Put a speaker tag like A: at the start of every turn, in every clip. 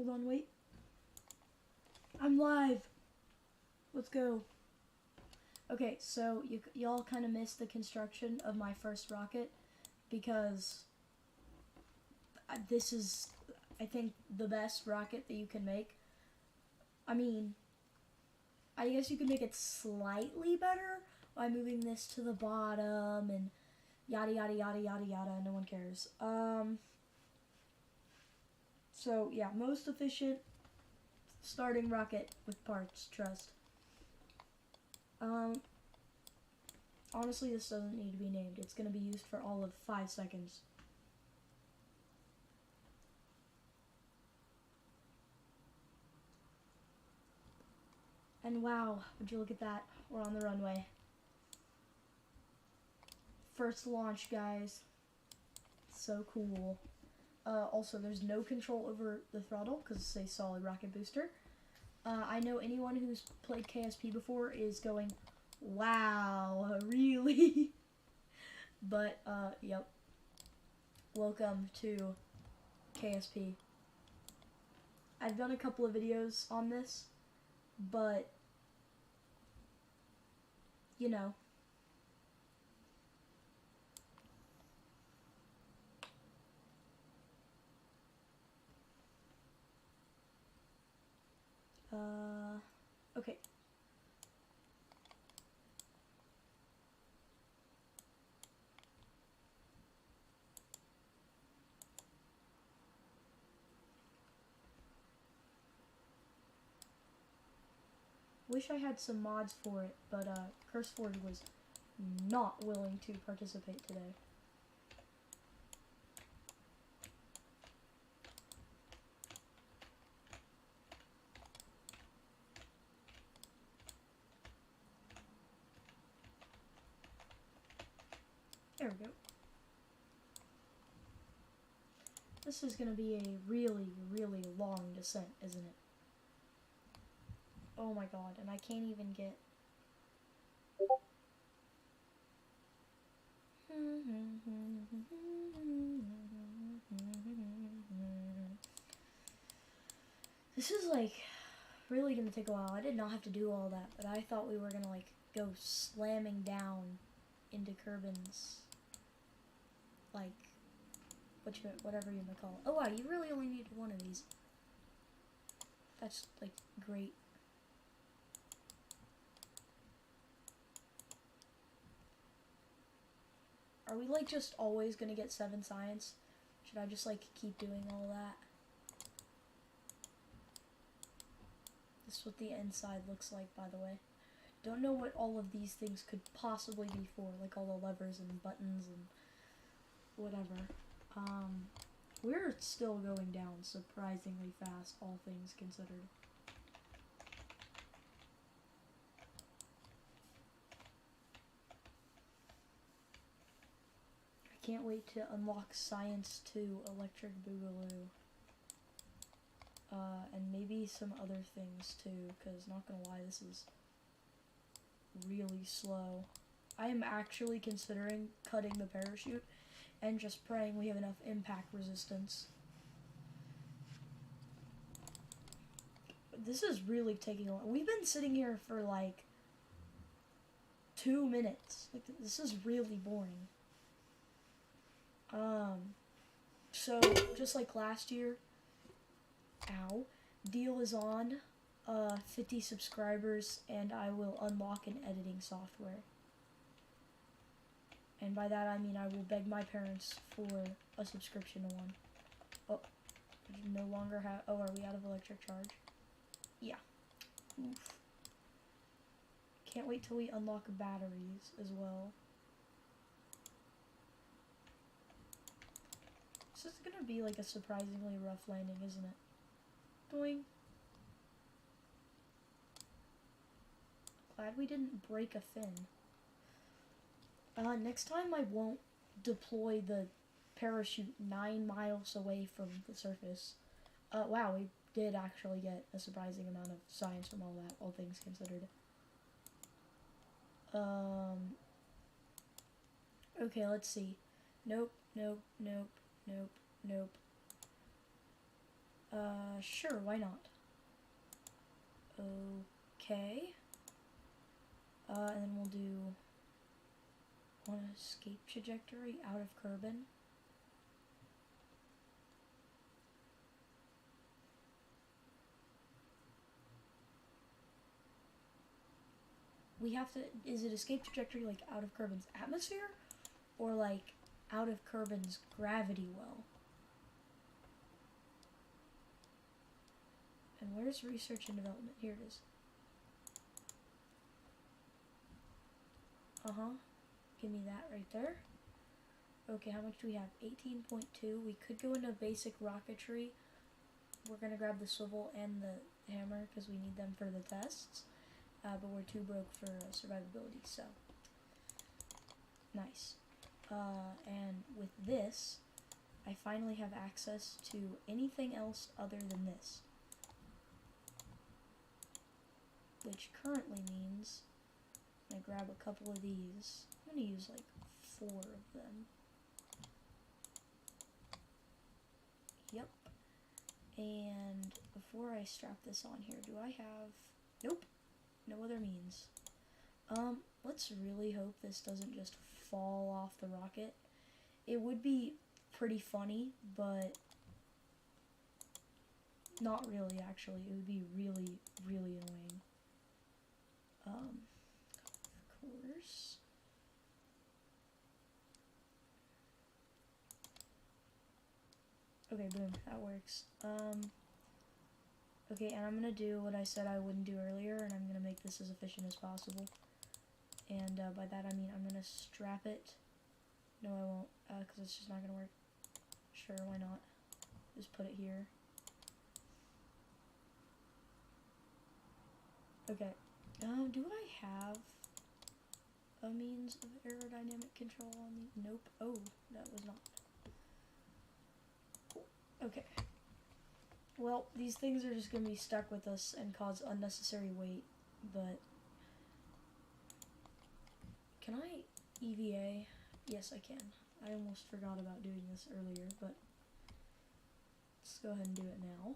A: Hold on, wait. I'm live. Let's go. Okay, so y'all kind of missed the construction of my first rocket because this is, I think, the best rocket that you can make. I mean, I guess you can make it slightly better by moving this to the bottom and yada yada yada yada yada. No one cares. So yeah, most efficient starting rocket with parts, trust. Honestly, this doesn't need to be named. It's going to be used for all of 5 seconds. And wow, would you look at that? We're on the runway. First launch, guys. So cool. Also, there's no control over the throttle because it's a solid rocket booster. I know anyone who's played KSP before is going, wow, really? But, yep. Welcome to KSP. I've done a couple of videos on this, but, you know. Okay. Wish I had some mods for it, but CurseForge was not willing to participate today. There we go. This is going to be a really, really long descent, isn't it? Oh my god, and I can't even get... This is like really going to take a while. I did not have to do all that, but I thought we were going to like go slamming down into Kerbin's, like, whatever you might call it. Oh wow, you really only need one of these. That's like great. Are we like just always gonna get 7 science? Should I just like keep doing all that? This is what the inside looks like, by the way. Don't know what all of these things could possibly be for, like all the levers and buttons and whatever. We're still going down surprisingly fast, all things considered. I can't wait to unlock Science 2 Electric Boogaloo. And maybe some other things too, because not gonna lie, this is really slow. I am actually considering cutting the parachute and just praying we have enough impact resistance. This is really taking a long. We've been sitting here for like 2 minutes. Like, this is really boring. So just like last year, ow, deal is on, 50 subscribers and I will unlock an editing software. And by that I mean I will beg my parents for a subscription to one. Oh, no longer have, oh, are we out of electric charge? Yeah. Oof. Can't wait till we unlock batteries as well. This is gonna be like a surprisingly rough landing, isn't it? Doing. Glad we didn't break a fin. Next time I won't deploy the parachute 9 miles away from the surface. Wow, we did actually get a surprising amount of science from all that, all things considered. Okay, let's see. Nope, nope, nope, nope, nope. Sure, why not? Okay. And then we'll do on escape trajectory out of Kerbin. We have to, is it escape trajectory like out of Kerbin's atmosphere? Or like out of Kerbin's gravity well? And where's research and development? Here it is. Give me that right there. Okay, how much do we have? 18.2. We could go into basic rocketry. We're gonna grab the swivel and the hammer because we need them for the tests. But we're too broke for survivability, so nice. And with this, I finally have access to anything else other than this. Which currently means I grab a couple of these. I'm gonna use like 4 of them. Yep. And before I strap this on here, do I have... Nope. No other means. Let's really hope this doesn't just fall off the rocket. It would be pretty funny, but not really, actually. It would be really, really annoying. Of course. Okay, boom, that works. Okay, and I'm gonna do what I said I wouldn't do earlier, and I'm gonna make this as efficient as possible. And by that I mean I'm gonna strap it. No, I won't, because it's just not gonna work. Sure, why not? Just put it here. Okay. Do I have a means of aerodynamic control on the... Nope. Oh, that was not... Okay. Well, these things are just going to be stuck with us and cause unnecessary weight, but... Can I EVA? Yes, I can. I almost forgot about doing this earlier, but... Let's go ahead and do it now.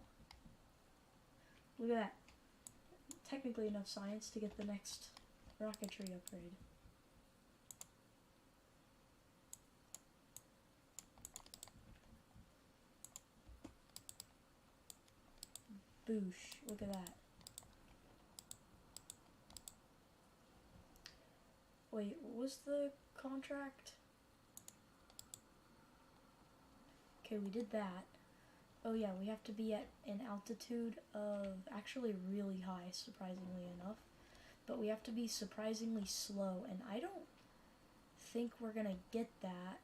A: Look at that. Technically enough science to get the next rocketry upgrade. Boosh. Look at that. Wait, what was the contract? Okay, we did that. Oh yeah, we have to be at an altitude of actually really high, surprisingly enough. But we have to be surprisingly slow, and I don't think we're gonna get that.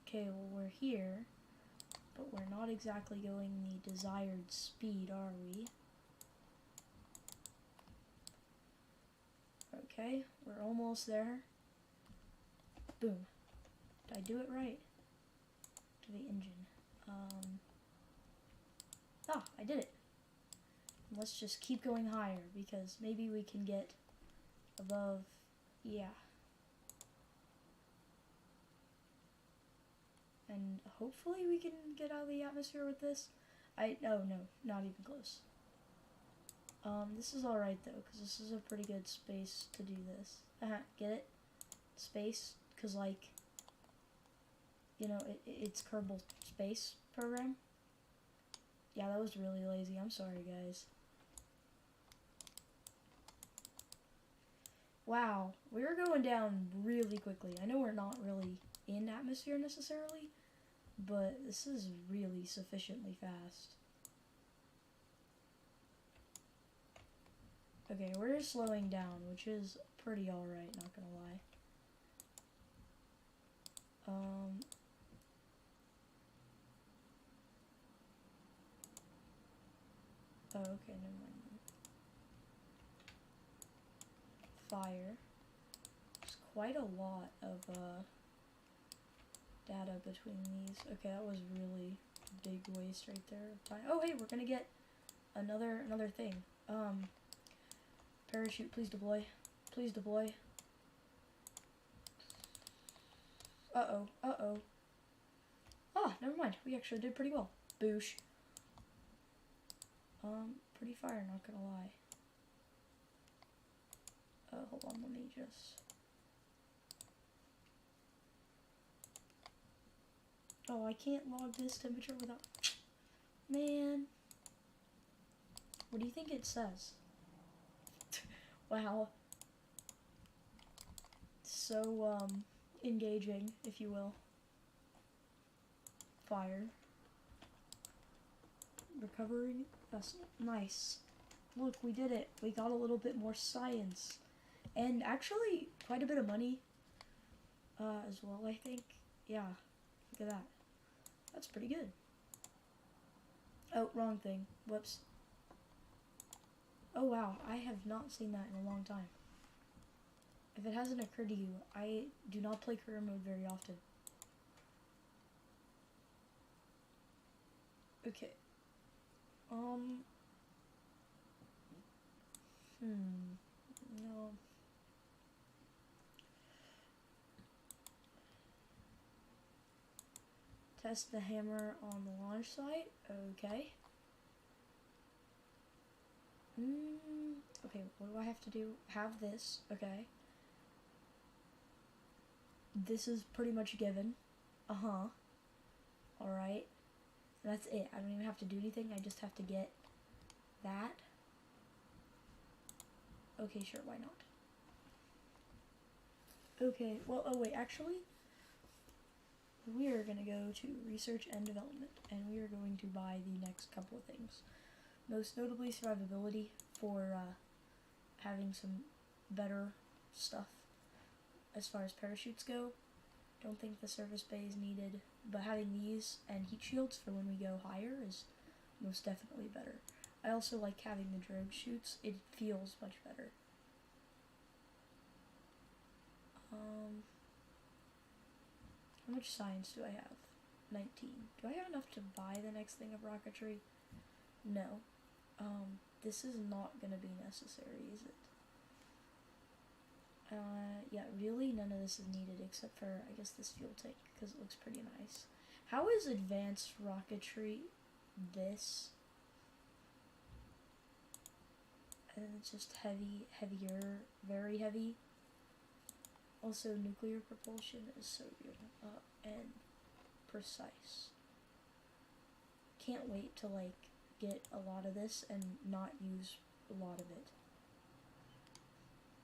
A: Okay, well we're here, but we're not exactly going the desired speed, are we? Okay, we're almost there. Boom. Did I do it right? To the engine. I did it. Let's just keep going higher, because maybe we can get above, yeah. And hopefully we can get out of the atmosphere with this. Oh no, not even close. This is alright though, because this is a pretty good space to do this. Get it? Space, because like, you know, it's Kerbal Space Program. Yeah, that was really lazy. I'm sorry, guys. Wow, we're going down really quickly. I know we're not really in atmosphere necessarily, but this is really sufficiently fast. Okay, we're slowing down, which is pretty alright, not gonna lie. Oh, okay, never mind. Fire. There's quite a lot of data between these. Okay, that was really big waste right there of time. Oh, hey, we're gonna get another thing. Parachute, please deploy. Please deploy. Uh-oh. Uh-oh. Ah, never mind. We actually did pretty well. Boosh. Pretty fire, not gonna lie. Hold on, let me just... Oh, I can't log this temperature without... Man. What do you think it says? Wow. So, engaging, if you will. Fire. Recovering vessel. Nice. Look, we did it. We got a little bit more science. And actually, quite a bit of money, as well, I think. Yeah, look at that. That's pretty good. Oh, wrong thing. Whoops. Oh, wow. I have not seen that in a long time. If it hasn't occurred to you, I do not play career mode very often. Okay. No. Test the hammer on the launch site. Okay. Okay, what do I have to do? Have this. Okay. This is pretty much given. Alright. That's it. I don't even have to do anything. I just have to get that. Okay, sure, why not? Okay, well, oh wait, actually, we are going to go to research and development, and we are going to buy the next couple of things. Most notably, survivability for having some better stuff as far as parachutes go. Don't think the service bay is needed, but having these and heat shields for when we go higher is most definitely better. I also like having the drogue chutes. It feels much better. How much science do I have? 19. Do I have enough to buy the next thing of rocketry? No. This is not gonna be necessary, is it? Yeah, really none of this is needed except for, I guess, this fuel tank, because it looks pretty nice. How is advanced rocketry this? And it's just heavy, heavier, very heavy. Also, nuclear propulsion is so good, and precise. Can't wait to, like, get a lot of this and not use a lot of it.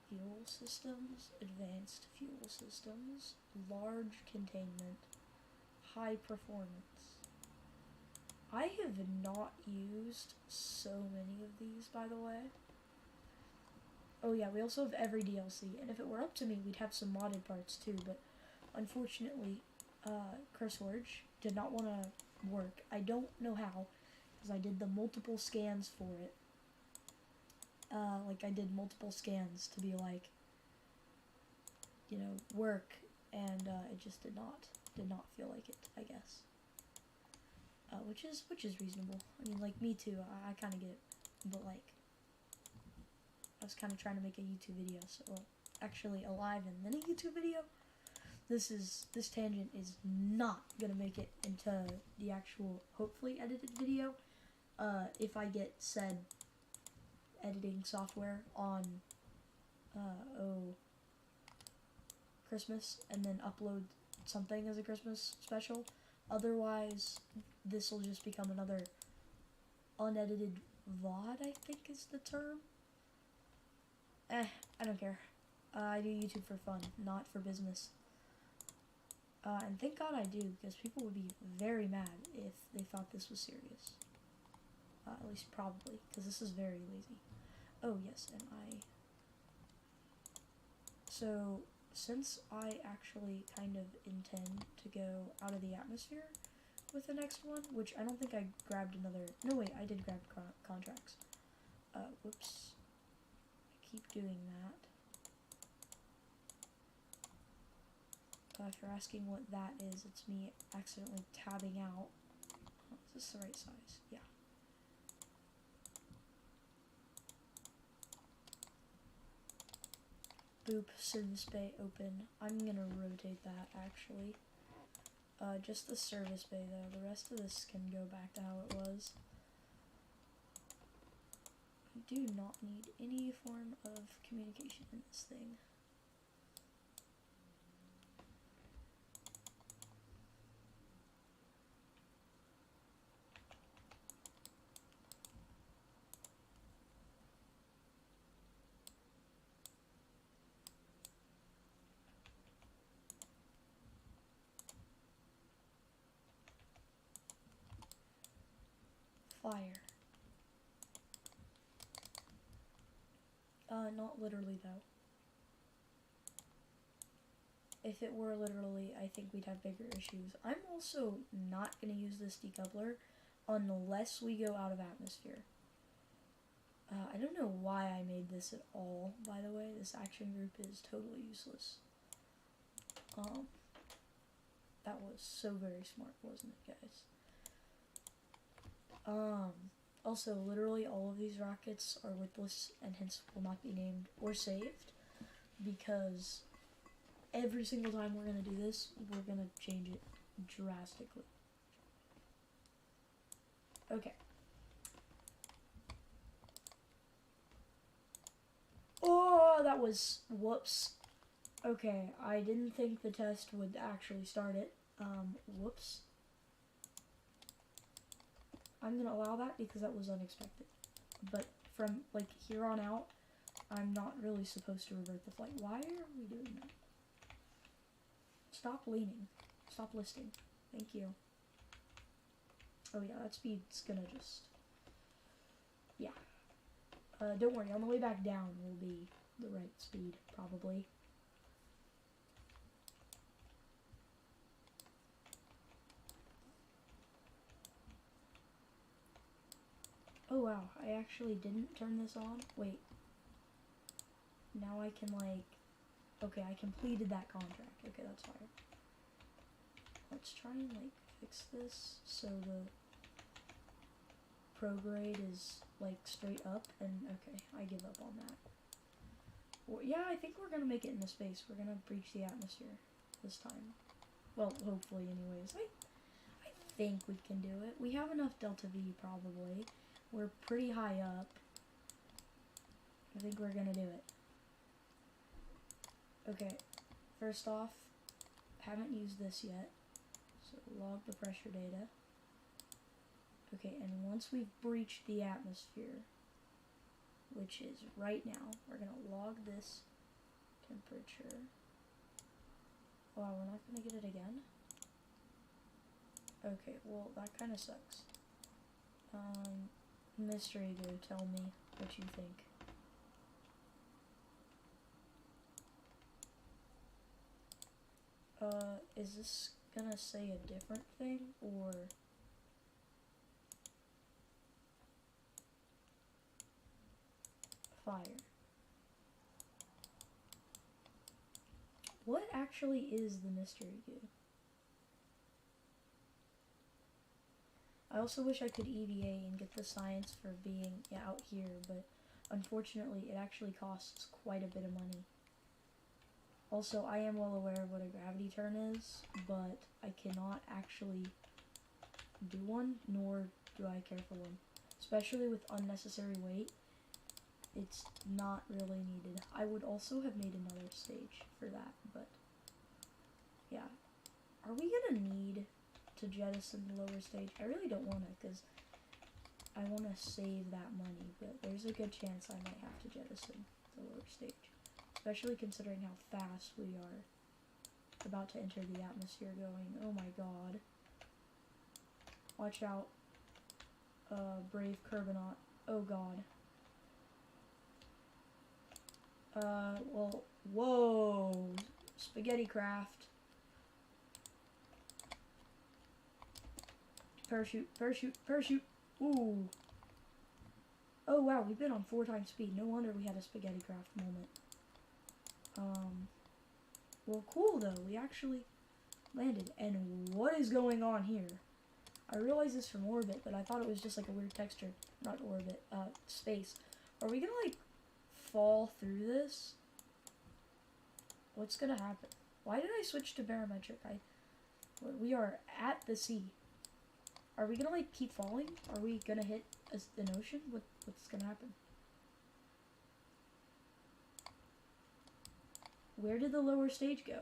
A: Fuel systems, advanced fuel systems, large containment, high performance. I have not used so many of these, by the way. Oh yeah, we also have every DLC, and if it were up to me, we'd have some modded parts too, but unfortunately, CurseForge did not want to work. I don't know how, because I did the multiple scans for it. Like, I did multiple scans to be like, you know, work, and it just did not feel like it, I guess. Which is reasonable. I mean, like, me too, I kind of get it, but like, I was kind of trying to make a YouTube video, so, well, actually a live and then a YouTube video. This tangent is not gonna make it into the actual, hopefully, edited video, if I get said editing software on, Christmas, and then upload something as a Christmas special. Otherwise, this will just become another unedited VOD, I think is the term. I don't care. I do YouTube for fun, not for business. And thank God I do, because people would be very mad if they thought this was serious. At least probably, because this is very lazy. Oh yes, and so, since I actually kind of intend to go out of the atmosphere with the next one, which I don't think I grabbed another, no wait, I did grab contracts. Whoops. Keep doing that. If you're asking what that is, it's me accidentally tabbing out. Oh, is this the right size? Yeah. Boop, service bay open. I'm gonna rotate that, actually. Just the service bay, though. The rest of this can go back to how it was. We do not need any form of communication in this thing. Fire. Not literally, though. If it were literally, I think we'd have bigger issues. I'm also not going to use this decoupler unless we go out of atmosphere. I don't know why I made this at all, by the way. This action group is totally useless. That was so very smart, wasn't it, guys? Also, literally all of these rockets are worthless and hence will not be named or saved, because every single time we're going to do this, we're going to change it drastically. Okay. Oh, that was, whoops. Okay, I didn't think the test would actually start it. Whoops. I'm gonna allow that because that was unexpected. But from, like, here on out, I'm not really supposed to revert the flight. Why are we doing that? Stop leaning. Stop listing. Thank you. Oh yeah, that speed's gonna just... Yeah. Don't worry, on the way back down will be the right speed, probably. Oh wow, I actually didn't turn this on. Wait. Now I can, like... Okay, I completed that contract. Okay, that's fine. Let's try and, like, fix this so the prograde is, like, straight up. And, okay, I give up on that. Well, yeah, I think we're gonna make it into space. We're gonna breach the atmosphere this time. Well, hopefully, anyways. I think we can do it. We have enough delta V, probably. We're pretty high up. I think we're gonna do it. Okay, first off, haven't used this yet, so log the pressure data. Okay, and once we've breached the atmosphere, which is right now, we're gonna log this temperature. Wow, we're not gonna get it again? Okay, well, that kind of sucks. Mystery Goo, tell me what you think. Is this gonna say a different thing, or... Fire. What actually is the Mystery Goo? I also wish I could EVA and get the science for being out here, but unfortunately it actually costs quite a bit of money. Also, I am well aware of what a gravity turn is, but I cannot actually do one, nor do I care for one. Especially with unnecessary weight, it's not really needed. I would also have made another stage for that, but yeah. Are we gonna need to jettison the lower stage? I really don't want to, because I want to save that money, but there's a good chance I might have to jettison the lower stage. Especially considering how fast we are about to enter the atmosphere going. Oh my god. Watch out. Brave Kerbal. Oh god. Well, whoa. Spaghetti craft. Parachute, parachute, parachute. Ooh. Oh wow, we've been on 4 times speed. No wonder we had a spaghetti craft moment. Well, cool though. We actually landed. And what is going on here? I realize this from orbit, but I thought it was just like a weird texture. Not orbit, space. Are we gonna, like, fall through this? What's gonna happen? Why did I switch to barometric? We are at the sea. Are we gonna like keep falling? Are we gonna hit an ocean? What's gonna happen? Where did the lower stage go?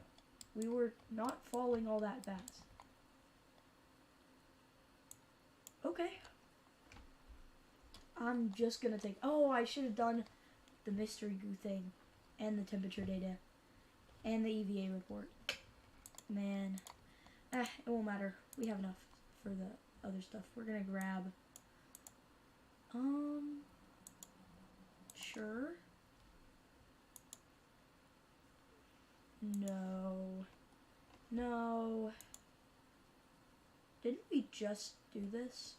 A: We were not falling all that fast. Okay. I'm just gonna take... Oh, I should have done the mystery goo thing. And the temperature data. And the EVA report. Man. It won't matter. We have enough for the other stuff. We're gonna grab... Sure. No. No. Didn't we just do this?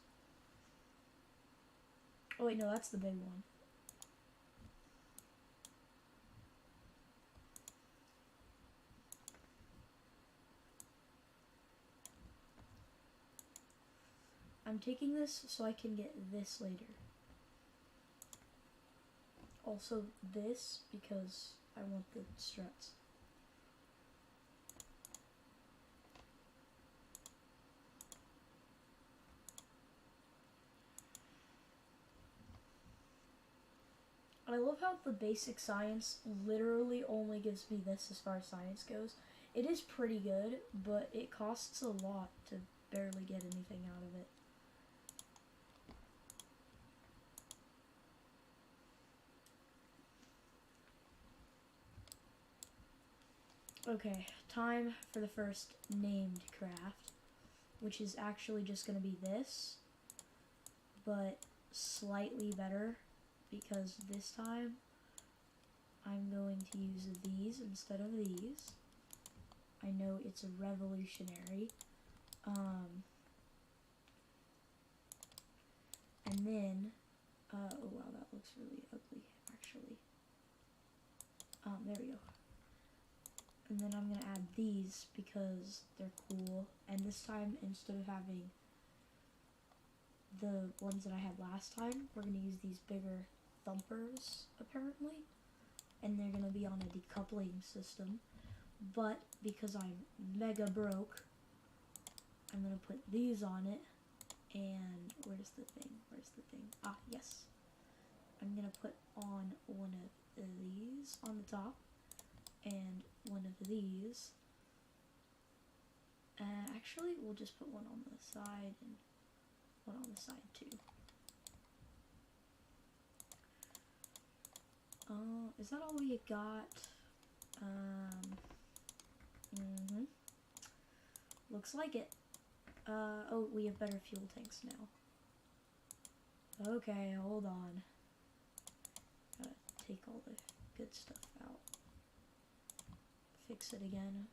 A: Oh wait, no, that's the big one. I'm taking this so I can get this later. Also this because I want the struts. I love how the basic science literally only gives me this as far as science goes. It is pretty good, but it costs a lot to barely get anything out of it. Okay, time for the first named craft, which is actually just going to be this, but slightly better, because this time I'm going to use these instead of these. I know it's a revolutionary. And then, oh wow, that looks really ugly, actually. There we go. And then I'm going to add these because they're cool. And this time, instead of having the ones that I had last time, we're going to use these bigger thumpers, apparently. And they're going to be on a decoupling system. But because I'm mega broke, I'm going to put these on it. And where's the thing? Where's the thing? Ah, yes. I'm going to put on one of these on the top. And one of these. Actually, we'll just put one on the side and one on the side too. Is that all we got? Looks like it. Oh, we have better fuel tanks now. Okay, hold on. Gotta take all the good stuff out. Fix it again.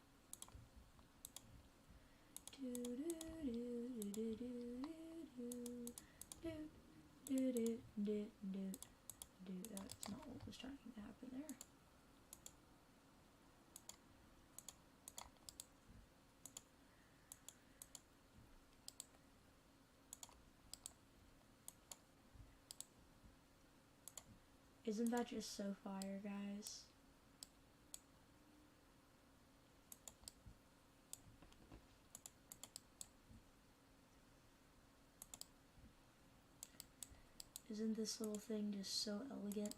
A: That's not what was trying to happen there. Isn't that just so fire, guys? Isn't this little thing just so elegant?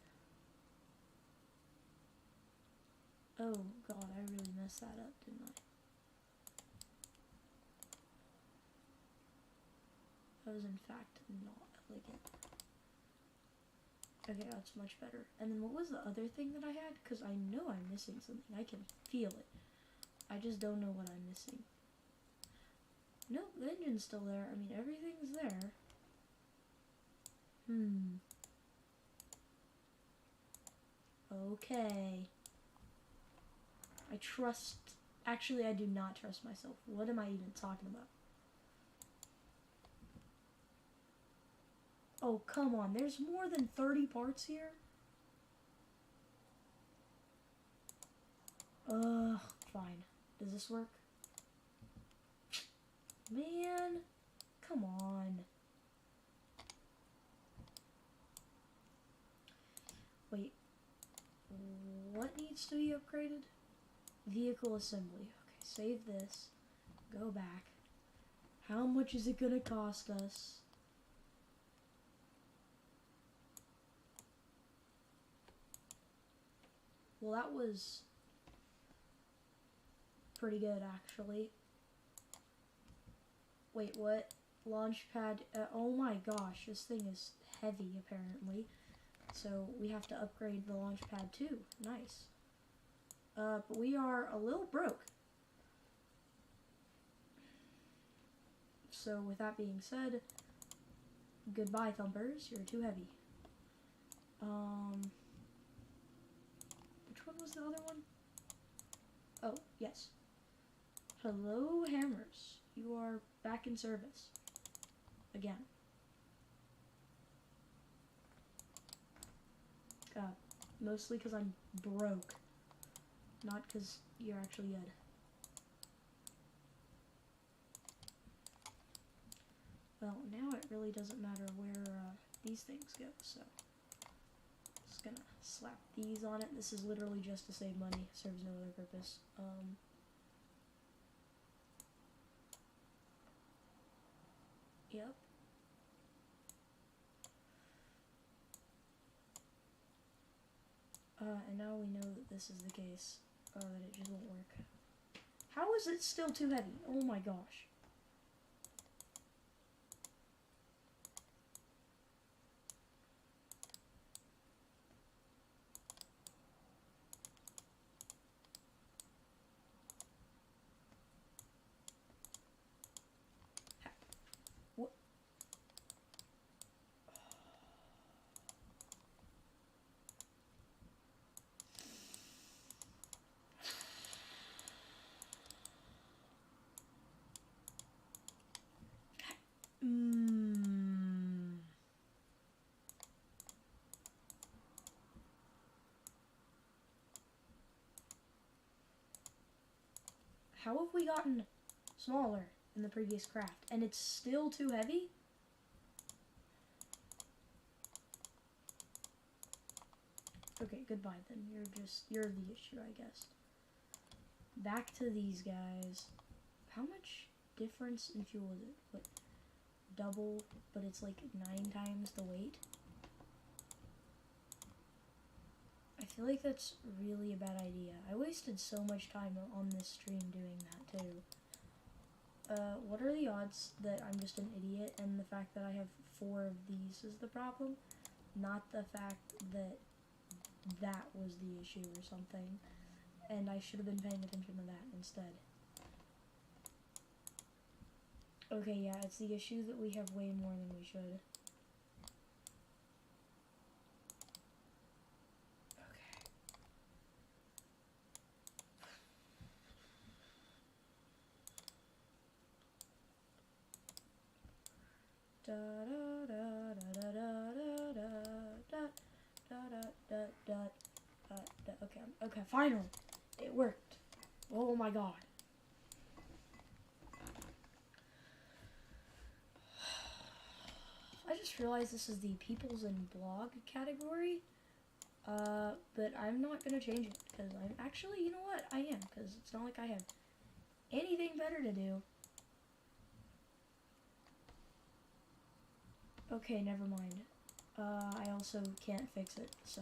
A: Oh god, I really messed that up, didn't I? That was in fact not elegant. Okay, that's much better. And then what was the other thing that I had? Because I know I'm missing something. I can feel it. I just don't know what I'm missing. Nope, the engine's still there. I mean, everything's there. Okay. I trust... Actually, I do not trust myself. What am I even talking about? Oh, come on. There's more than 30 parts here? Ugh, fine. Does this work? Man, come on. Wait, what needs to be upgraded? vehicle assembly. Okay, save this. Go back. How much is it gonna cost us? Well, that was pretty good, actually. Wait, what? Launchpad. Oh my gosh, this thing is heavy, apparently. So we have to upgrade the launchpad too. Nice. But we are a little broke. So with that being said, goodbye, Thumpers. You're too heavy. Which one was the other one? Oh, yes. Hello, Hammers. You are back in service. Again. Mostly because I'm broke. Not because you're actually good. Well, now it really doesn't matter where these things go, so just gonna slap these on it. This is literally just to save money. Serves no other purpose. Yep. And now we know that this is the case, that it just won't work. How is it still too heavy? Oh my gosh. What? How have we gotten smaller in the previous craft, and it's still too heavy? Okay, goodbye then. You're the issue, I guess. Back to these guys. How much difference in fuel is it? What, double, but it's like 9 times the weight? I feel like that's really a bad idea. I wasted so much time on this stream doing that too. What are the odds that I'm just an idiot and the fact that I have 4 of these is the problem? Not the fact that that was the issue or something, and I should have been paying attention to that instead. Okay, yeah, it's the issue that we have way more than we should. Okay, finally, it worked. Oh my god. I just realized this is the Peoples and Blog category, but I'm not gonna change it, because I'm actually, you know what, I am, because it's not like I have anything better to do. Okay, never mind. I also can't fix it, so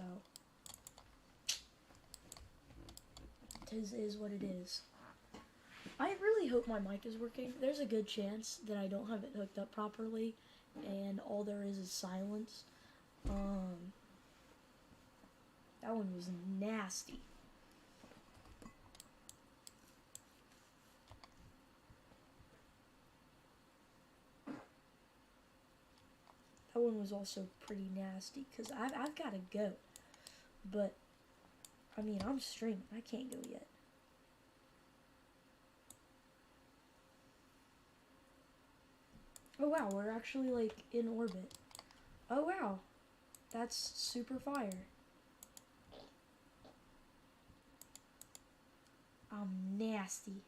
A: it is what it is. I really hope my mic is working. There's a good chance that I don't have it hooked up properly, and all there is silence. That one was nasty. That one was also pretty nasty, because I've got to go. But, I mean, I'm streaming. I can't go yet. Oh wow, we're actually, like, in orbit. Oh wow, that's super fire. I'm nasty.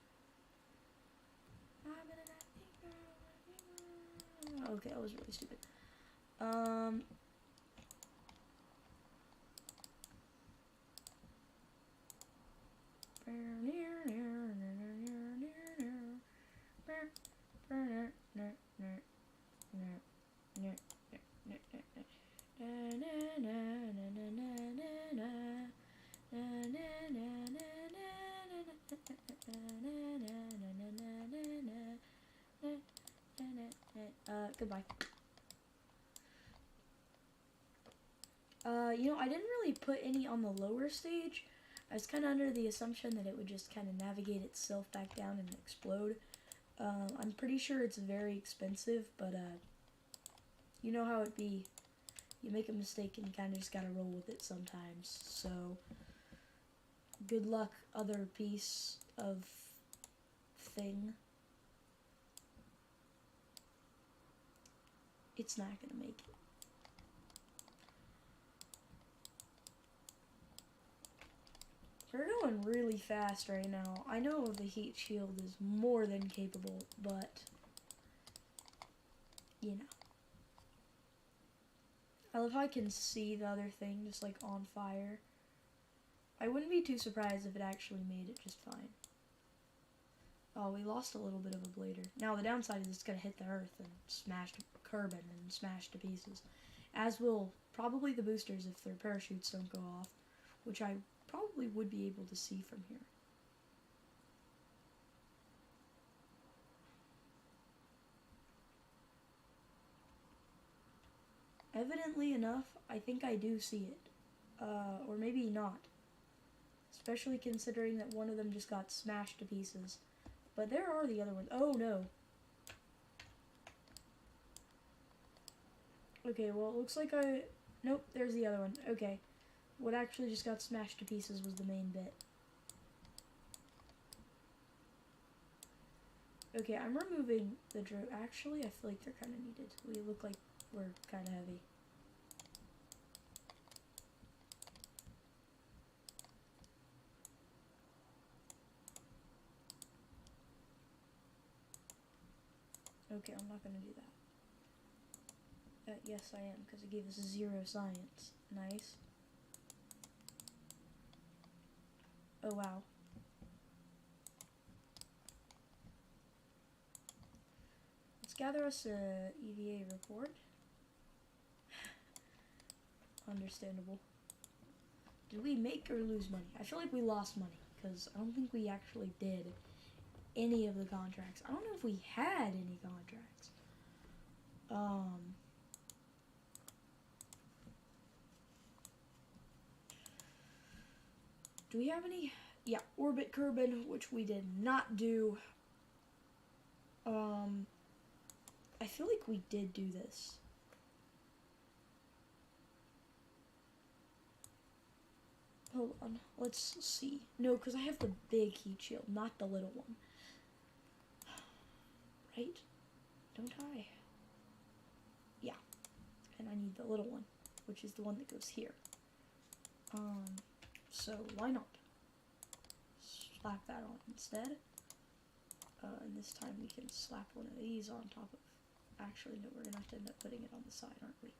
A: Okay, that was really stupid. Goodbye. I didn't really put any on the lower stage. I was kind of under the assumption that it would just kind of navigate itself back down and explode. I'm pretty sure it's very expensive, but you know how it be. You make a mistake and you kind of just gotta roll with it sometimes. So, good luck, other piece of thing. It's not gonna make it. We're going really fast right now. I know the heat shield is more than capable, but, you know. I love how I can see the other thing just like on fire. I wouldn't be too surprised if it actually made it just fine. Oh, we lost a little bit of a blader. Now the downside is it's going to hit the earth and smash kerbal and smash to pieces. As will probably the boosters if their parachutes don't go off, which I probably would be able to see from here. Evidently enough, I think I do see it. Or maybe not. Especially considering that one of them just got smashed to pieces. But there are the other ones. Oh no. Okay, well it looks like nope, there's the other one. Okay. What actually just got smashed to pieces was the main bit. Okay, I'm removing the drone. Actually, I feel like they're kind of needed. We look like we're kind of heavy. Okay, I'm not going to do that. Yes, I am, because it gave us 0 science. Nice. Oh, wow. Let's gather us a EVA report. Understandable. Did we make or lose money? I feel like we lost money, because I don't think we actually did any of the contracts. I don't know if we had any contracts. Do we have any? Yeah, orbit kerbal, which we did not do. I feel like we did do this. Hold on, let's see. No, because I have the big heat shield, not the little one. Right? Don't I? Yeah. And I need the little one, which is the one that goes here. So why not? Slap that on instead. And this time we can slap one of these on top of... Actually, no, we're gonna have to end up putting it on the side, aren't we?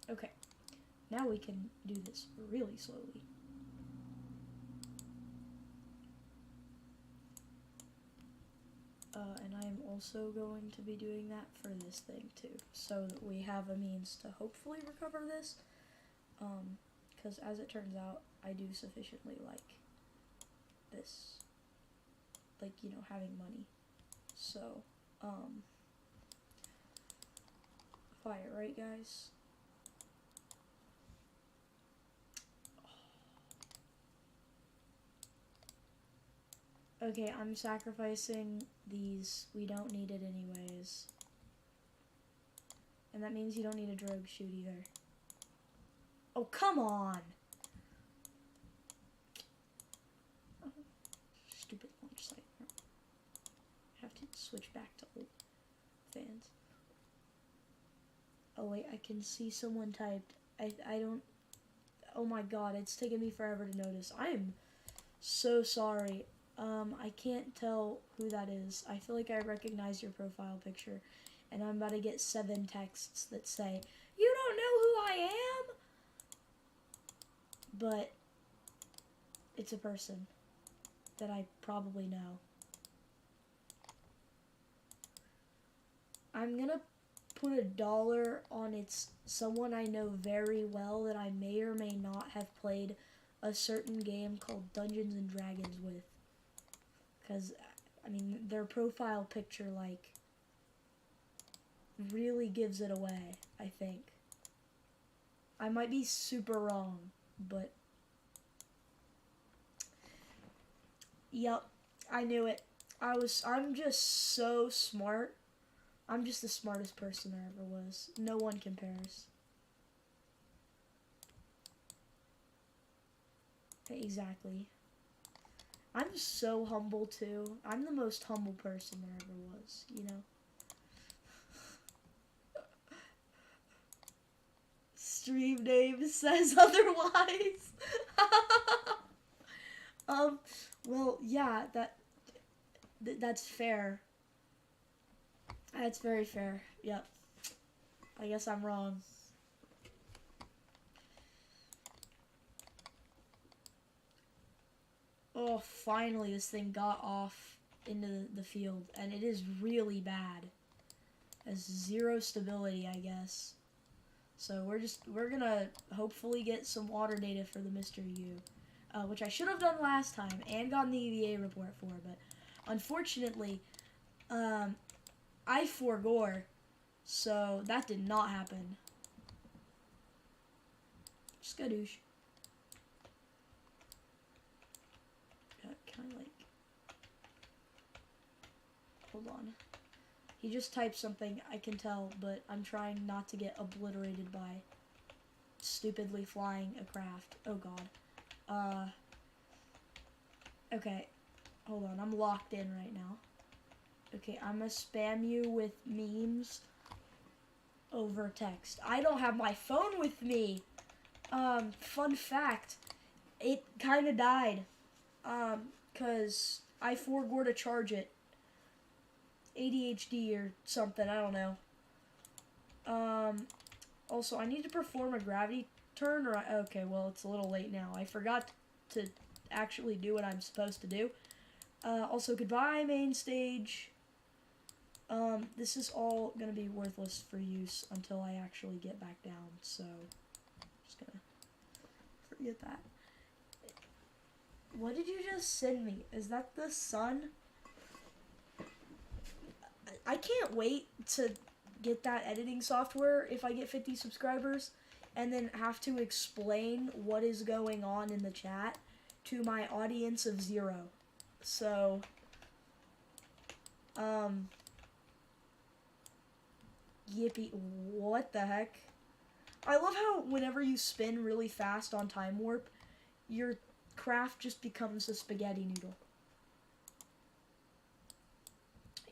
A: Okay. Now we can do this really slowly. And I am also going to be doing that for this thing too, so that we have a means to hopefully recover this. Because as it turns out, I do sufficiently like this. Like, you know, having money. So, fire, right guys? Okay, I'm sacrificing these. We don't need it anyways. And that means you don't need a drogue chute either. Oh, come on! Oh, stupid launch site. I have to switch back to old fans. Oh wait, I can see someone typed. I don't... Oh my god, it's taken me forever to notice. I am so sorry. I can't tell who that is. I feel like I recognize your profile picture, and I'm about to get 7 texts that say, "You don't know who I am?" But it's a person that I probably know. I'm gonna put $1 on it's someone I know very well that I may or may not have played a certain game called Dungeons and Dragons with. Because, I mean, their profile picture, like, really gives it away, I think. I might be super wrong, but... Yep, I knew it. I'm just so smart. I'm just the smartest person there ever was. No one compares. Exactly. I'm so humble too. I'm the most humble person there ever was, you know? Stream name says otherwise. Well, yeah, that's fair. That's very fair. Yep. I guess I'm wrong. Oh, finally this thing got off into the field, and it is really bad. It has 0 stability, I guess. So we're gonna hopefully get some water data for the Mr. U, which I should have done last time and gotten the EVA report for, but unfortunately, I forgore, so that did not happen. Skadoosh. Can I, like... Hold on. He just typed something, I can tell, but I'm trying not to get obliterated by stupidly flying a craft. Oh god. Okay. Hold on, I'm locked in right now. Okay, I'm gonna spam you with memes over text. I don't have my phone with me. Fun fact, it kinda died. Cause I forgot to charge it. ADHD or something, I don't know. Also, I need to perform a gravity turn, or okay, well, it's a little late now. I forgot to actually do what I'm supposed to do. Also, goodbye, main stage. This is all gonna be worthless for use until I actually get back down, so just gonna forget that. What did you just send me? Is that the sun? I can't wait to get that editing software if I get 50 subscribers and then have to explain what is going on in the chat to my audience of 0. So, yippee, what the heck? I love how whenever you spin really fast on Time Warp, your craft just becomes a spaghetti noodle.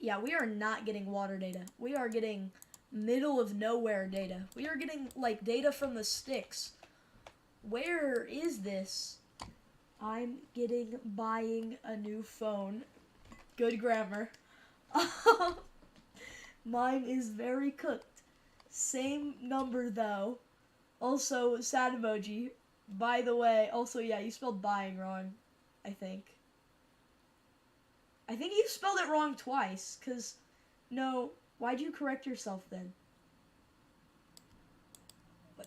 A: Yeah, we are not getting water data. We are getting middle of nowhere data. We are getting, like, data from the sticks. Where is this? I'm buying a new phone. Good grammar. Mine is very cooked. Same number, though. Also, sad emoji. By the way, also, yeah, you spelled buying wrong, I think. I think you spelled it wrong twice, because, no, why'd you correct yourself then? What?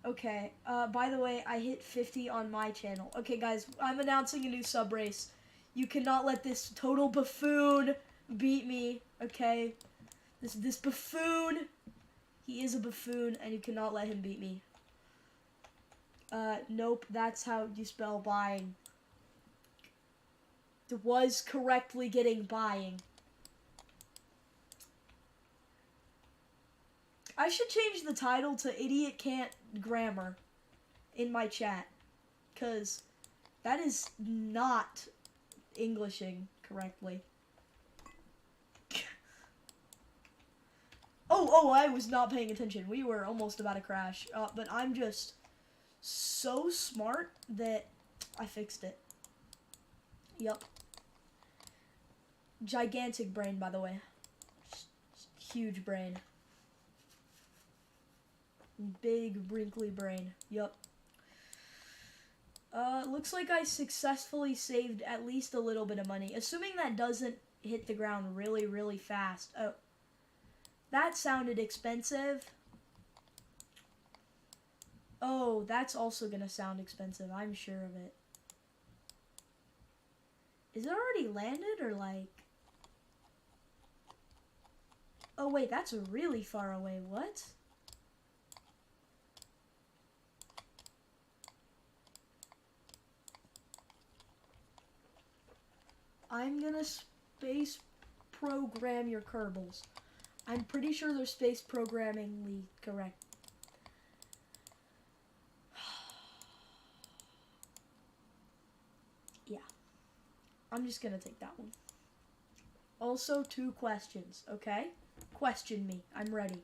A: Okay, by the way, I hit 50 on my channel. Okay, guys, I'm announcing a new sub race. You cannot let this total buffoon beat me, okay? This buffoon, he is a buffoon, and you cannot let him beat me. Nope, that's how you spell buying. It was correctly getting buying. I should change the title to Idiot Can't Grammar in my chat, because that is not Englishing correctly. Oh, I was not paying attention. We were almost about to crash, but I'm just so smart that I fixed it. Yup. Gigantic brain, by the way. Huge brain. Big, wrinkly brain. Yup. Looks like I successfully saved at least a little bit of money. Assuming that doesn't hit the ground really, really fast. Oh, that sounded expensive. Oh, that's also gonna sound expensive. I'm sure of it. Is it already landed or like... Oh wait, that's really far away. What? I'm gonna space program your kerbals. I'm pretty sure they're space programmingly correct. Yeah. I'm just gonna take that one. Also, 2 questions, okay? Question me. I'm ready.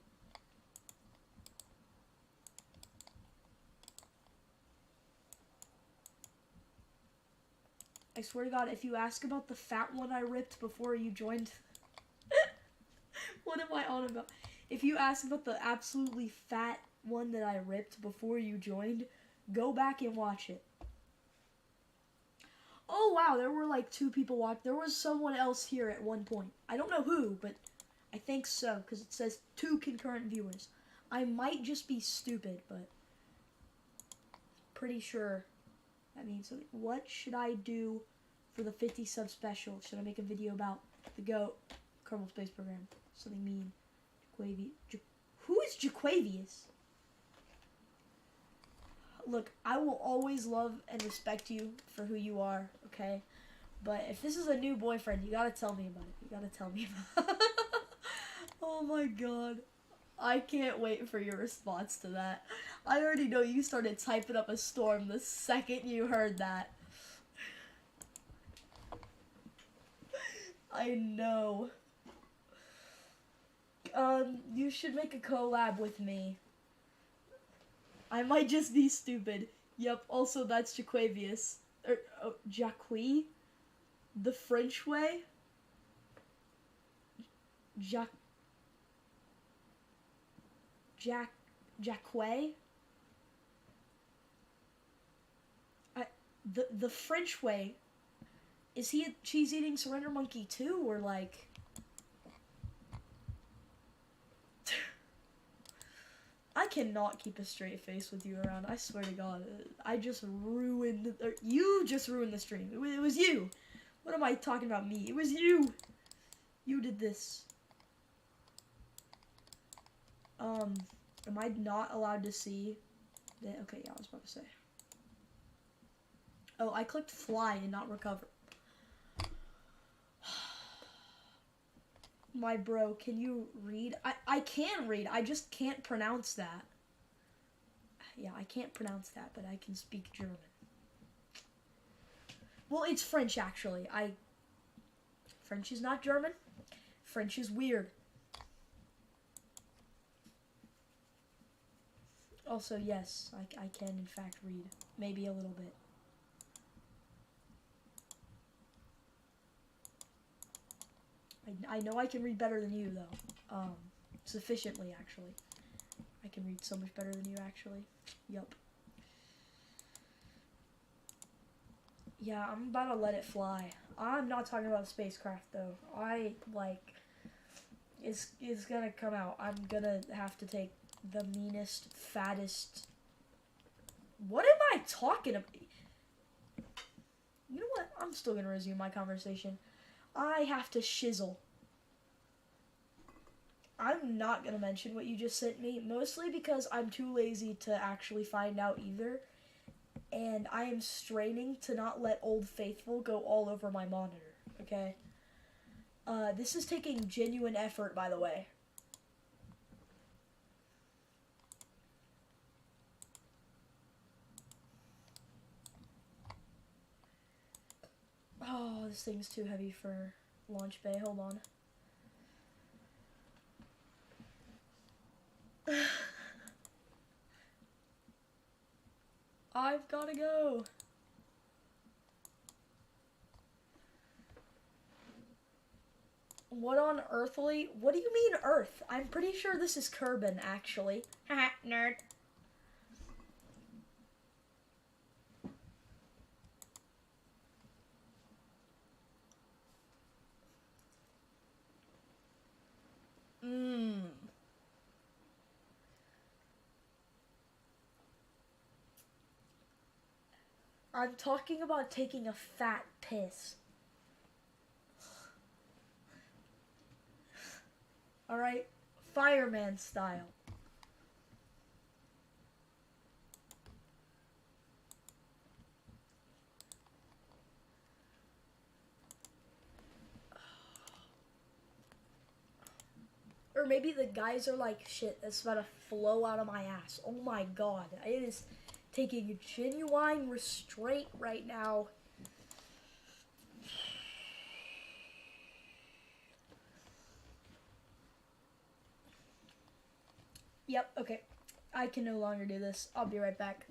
A: I swear to God, if you ask about the fat one I ripped before you joined... What am I on about? If you ask about the absolutely fat one that I ripped before you joined, go back and watch it. Oh wow, there were like 2 people watching. There was someone else here at one point. I don't know who, but I think so, because it says 2 concurrent viewers. I might just be stupid, but pretty sure that means something. What should I do for the 50 sub special? Should I make a video about the GOAT Kerbal Space Program? Something mean. Who is Jaquavius? Look, I will always love and respect you for who you are, okay? But if this is a new boyfriend, you gotta tell me about it. You gotta tell me about it. Oh my god. I can't wait for your response to that. I already know you started typing up a storm the second you heard that. I know. You should make a collab with me. I might just be stupid. Yep, also that's Jaquavius. Jacqui? The French way? Jacquay? The French way. Is he a cheese-eating surrender monkey too, or like... I cannot keep a straight face with you around. I swear to God. I just ruined... you just ruined the stream. It was you. What am I talking about, me? It was you. You did this. Am I not allowed to see... Okay, yeah, I was about to say. Oh, I clicked fly and not recover. My bro, can you read? I can read, I just can't pronounce that. Yeah, I can't pronounce that, but I can speak German. Well, it's French, actually. French is not German. French is weird. Also, yes, I can, in fact, read. Maybe a little bit. I know I can read better than you, though. Sufficiently, actually. I can read so much better than you, actually. Yup. Yeah, I'm about to let it fly. I'm not talking about spacecraft, though. It's gonna come out. I'm gonna have to take the meanest, fattest... What am I talking about? You know what? I'm still gonna resume my conversation. I have to shizzle. I'm not gonna mention what you just sent me, mostly because I'm too lazy to actually find out either, and I am straining to not let Old Faithful go all over my monitor, okay? This is taking genuine effort, by the way. Oh, this thing's too heavy for launch bay. Hold on. I've gotta go. What on earthly? What do you mean Earth? I'm pretty sure this is Kerbin, actually. Haha, nerd. I'm talking about taking a fat piss. Alright? Fireman style. Or maybe the guys are like, shit, that's about to flow out of my ass. Oh my god. It is taking genuine restraint right now. Yep, okay. I can no longer do this. I'll be right back.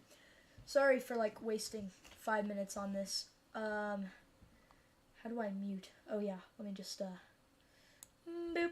A: Sorry for like wasting 5 minutes on this. How do I mute? Oh yeah, let me just boop.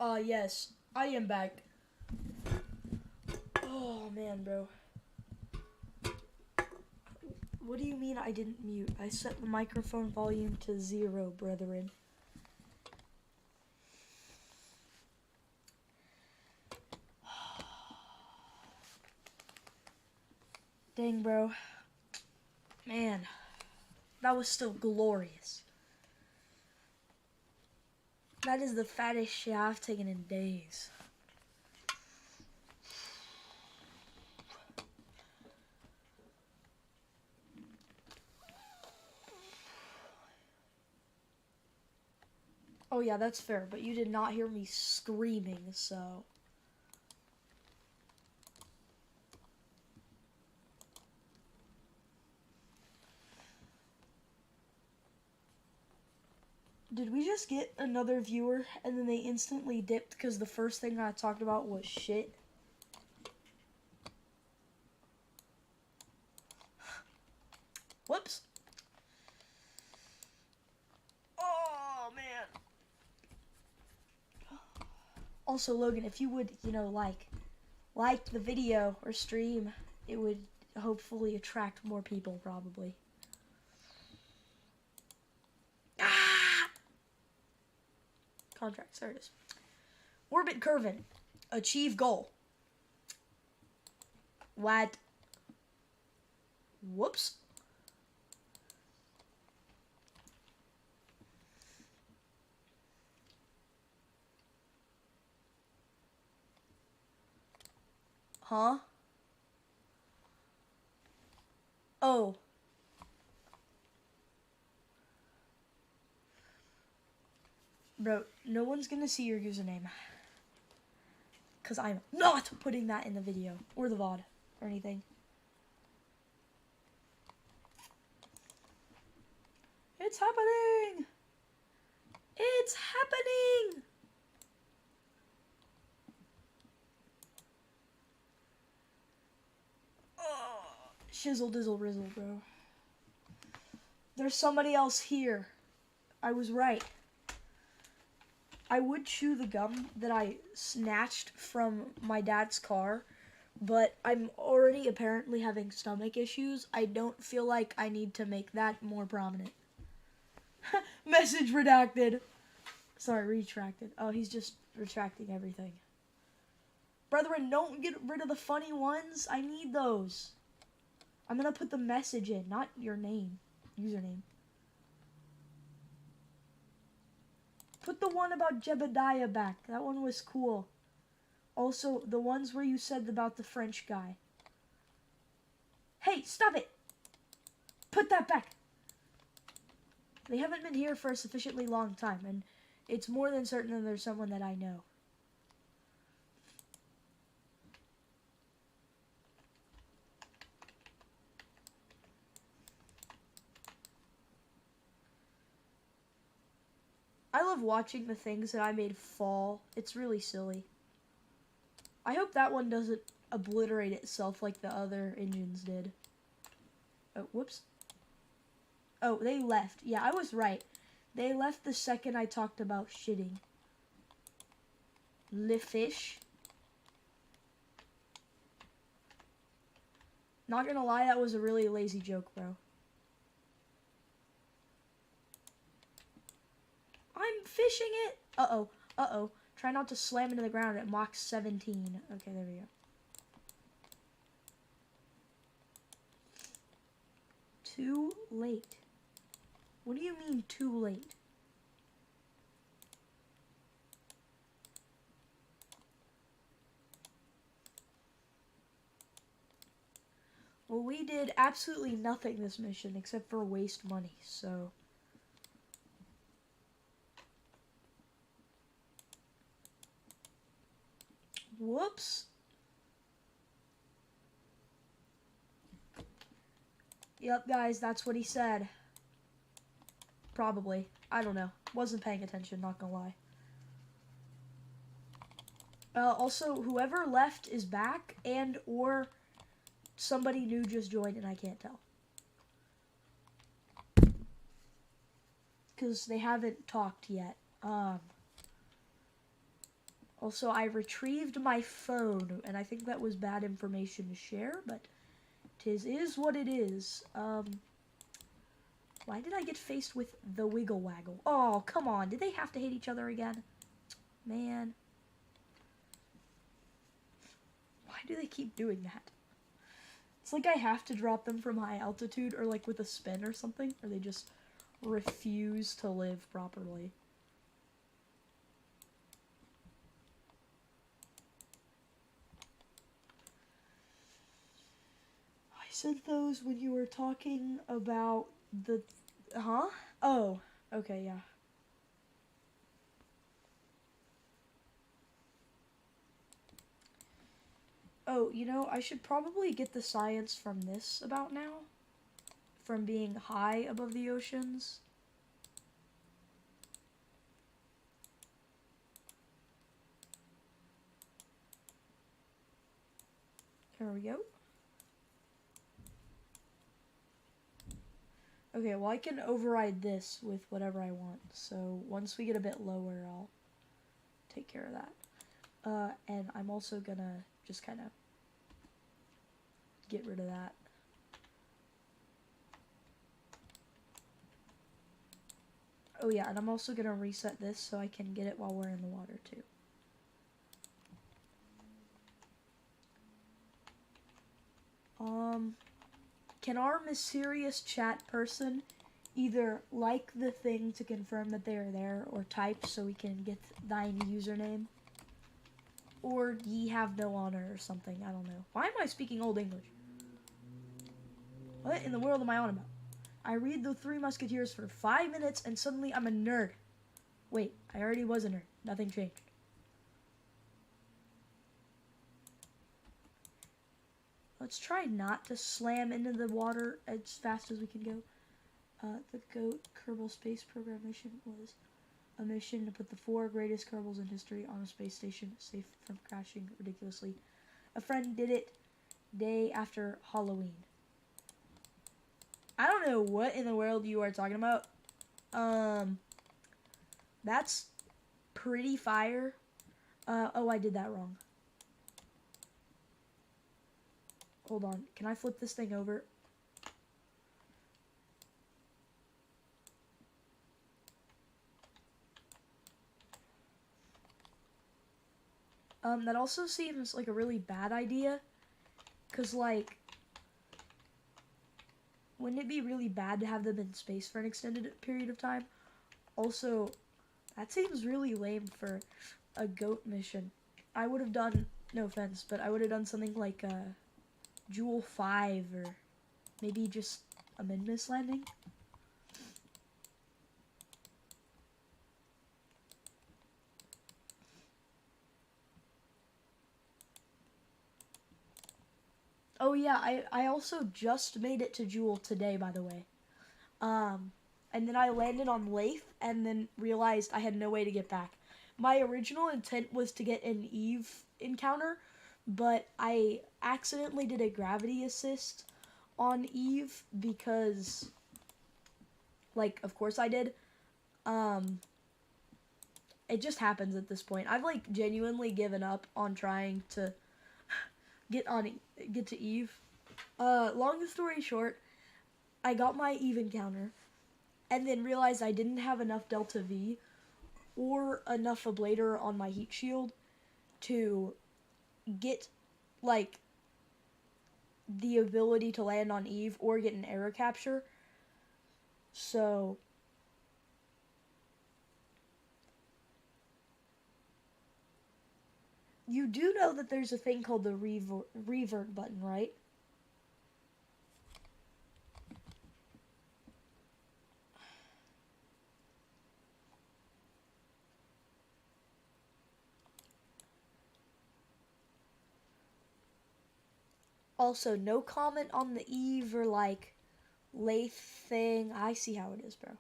A: Yes, I am back. Oh, man, bro. What do you mean I didn't mute? I set the microphone volume to 0, brethren. Dang, bro. Man, that was still glorious. That is the fattest shit I've taken in days. Oh yeah, that's fair, but you did not hear me screaming, so... Did we just get another viewer and then they instantly dipped because the first thing I talked about was shit? Whoops. Oh, man. Also, Logan, if you would, like the video or stream, it would hopefully attract more people, probably. Ah! Contracts, there it is. Orbit curving. Achieve goal. What? Whoops. Huh? Oh. Bro, no one's gonna see your username. Because I'm not putting that in the video. Or the VOD. Or anything. It's happening! It's happening! Oh, shizzle dizzle rizzle, bro. There's somebody else here. I was right. I would chew the gum that I snatched from my dad's car, but I'm already apparently having stomach issues. I don't feel like I need to make that more prominent. Message redacted. Sorry, retracted. Oh, he's just retracting everything. Brethren, don't get rid of the funny ones. I need those. I'm gonna put the message in, not your name. Username. Put the one about Jebediah back. That one was cool. Also, the ones where you said about the French guy. Hey, stop it! Put that back! They haven't been here for a sufficiently long time, and it's more than certain that there's someone that I know. I love watching the things that I made fall. It's really silly. I hope that one doesn't obliterate itself like the other engines did. Oh, whoops. Oh, they left. Yeah, I was right. They left the second I talked about shitting. Le fish. Not gonna lie, that was a really lazy joke, bro. I'm fishing it! Uh-oh. Uh-oh. Try not to slam into the ground at Mach 17. Okay, there we go. Too late. What do you mean, too late? Well, we did absolutely nothing this mission except for waste money, so... Whoops. Yep, guys, that's what he said. Probably. I don't know. Wasn't paying attention, not gonna lie. Also, whoever left is back, and or somebody new just joined and I can't tell. Because they haven't talked yet. Also, I retrieved my phone, and I think that was bad information to share, but 'tis is what it is. Why did I get faced with the Wiggle Waggle? Oh, come on. Did they have to hit each other again? Man. Why do they keep doing that? It's like I have to drop them from high altitude or like with a spin or something, or they just refuse to live properly. I said those when you were talking about the... Huh? Oh, okay, yeah. Oh, you know, I should probably get the science from this about now. From being high above the oceans. There we go. Okay, well I can override this with whatever I want. So once we get a bit lower, I'll take care of that. And I'm also gonna just kind of get rid of that. Oh yeah, and I'm also gonna reset this so I can get it while we're in the water too. Can our mysterious chat person either like the thing to confirm that they are there or type so we can get thine username? Or ye have no honor or something, I don't know. Why am I speaking Old English? What in the world am I on about? I read the Three Musketeers for 5 minutes and suddenly I'm a nerd. Wait, I already was a nerd. Nothing changed. Let's try not to slam into the water as fast as we can go. The GOAT Kerbal Space Program mission was a mission to put the 4 greatest Kerbals in history on a space station, safe from crashing ridiculously. A friend did it day after Halloween. I don't know what in the world you are talking about. That's pretty fire. Oh, I did that wrong. Hold on. Can I flip this thing over? That also seems like a really bad idea. Because, like, wouldn't it be really bad to have them in space for an extended period of time? Also, that seems really lame for a GOAT mission. I would have done, no offense, but I would have done something like Jewel 5 or maybe just a mid-miss landing. Oh yeah, I also just made it to Jewel today, by the way. And then I landed on Leith and then realized I had no way to get back. My original intent was to get an Eve encounter, but I accidentally did a gravity assist on Eve because, like, of course I did. It just happens at this point. I've, like, genuinely given up on trying to get to Eve. Long story short, I got my Eve encounter and then realized I didn't have enough Delta V or enough ablator on my heat shield to get, like, the ability to land on Eve or get an error capture. So you do know that there's a thing called the revert button, right? Also, no comment on the Eve or, like, Lathe thing. I see how it is, bro.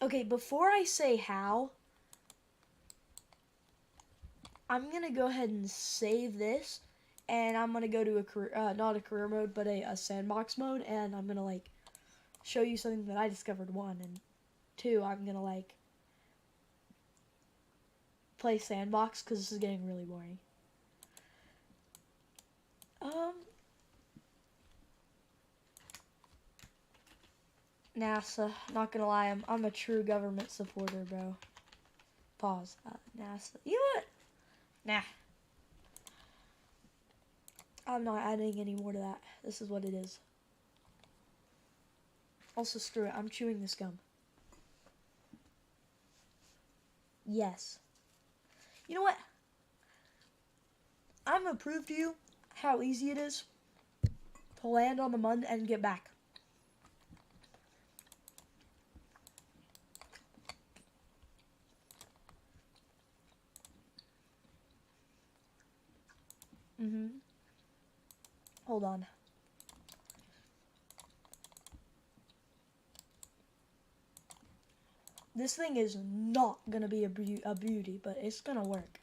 A: Okay, before I say how, I'm going to go ahead and save this, and I'm going to go to a career, not a career mode, but a sandbox mode, and I'm going to, like, show you something that I discovered, and 2, I'm gonna like play sandbox because this is getting really boring. NASA, not gonna lie, I'm a true government supporter, bro. Pause. NASA. You know what? Nah. I'm not adding any more to that. This is what it is. Also, screw it. I'm chewing this gum. Yes. You know what? I'm gonna prove to you how easy it is to land on the mud and get back. Hold on. This thing is not gonna be a beauty, but it's gonna work.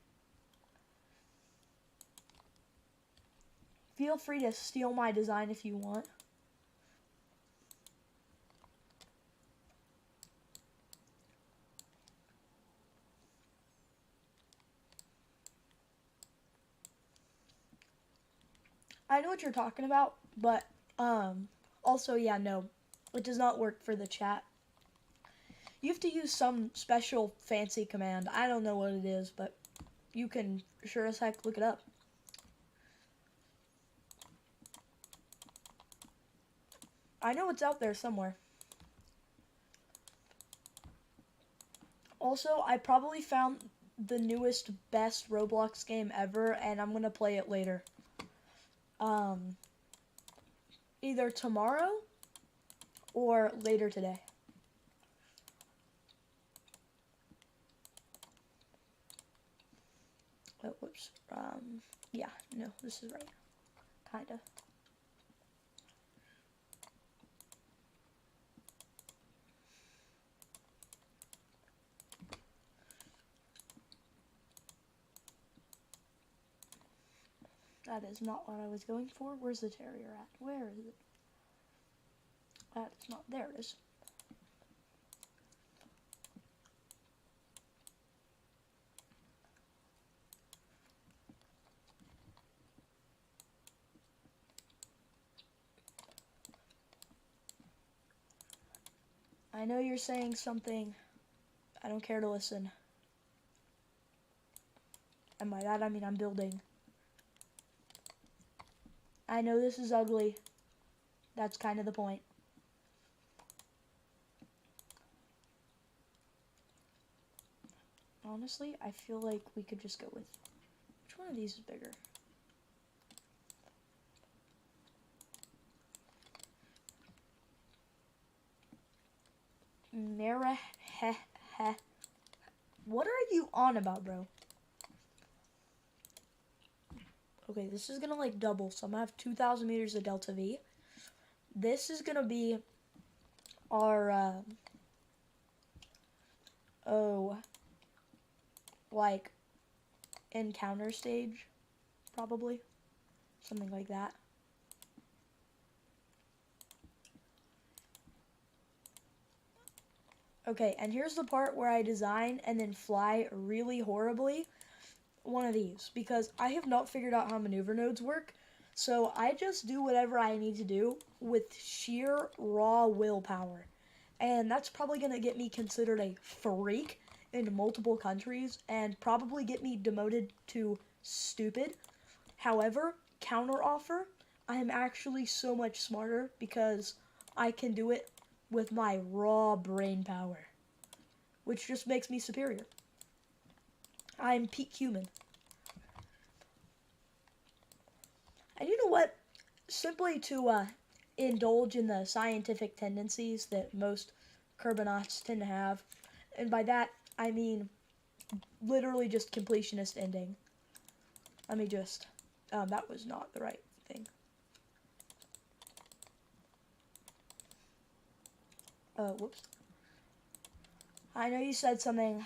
A: Feel free to steal my design if you want. I know what you're talking about, but also, yeah, no, it does not work for the chat. You have to use some special fancy command. I don't know what it is, but you can sure as heck look it up. I know it's out there somewhere. Also, I probably found the newest, best Roblox game ever, and I'm gonna play it later. Either tomorrow or later today. Oh, whoops. Yeah, no, this is right. Kinda. That is not what I was going for. Where's the terrier at? Where is it? That is not. There it is. I know you're saying something. I don't care to listen. And by that I mean I'm building. I know this is ugly. That's kind of the point. Honestly, I feel like we could just go with... Which one of these is bigger? What are you on about, bro? Okay, this is gonna like double, so I'm gonna have 2,000 meters of delta V. This is gonna be our, like, encounter stage, probably. Something like that. Okay, and here's the part where I design and then fly really horribly. One of these, because I have not figured out how maneuver nodes work. So I just do whatever I need to do with sheer raw willpower. And that's probably going to get me considered a freak in multiple countries and probably get me demoted to stupid. However, counter offer, I am actually so much smarter because I can do it with my raw brain power, which just makes me superior. I'm peak human. And you know what? Simply to indulge in the scientific tendencies that most kerbonauts tend to have, and by that I mean literally just completionist ending. Let me just... that was not the right thing. Whoops. I know you said something,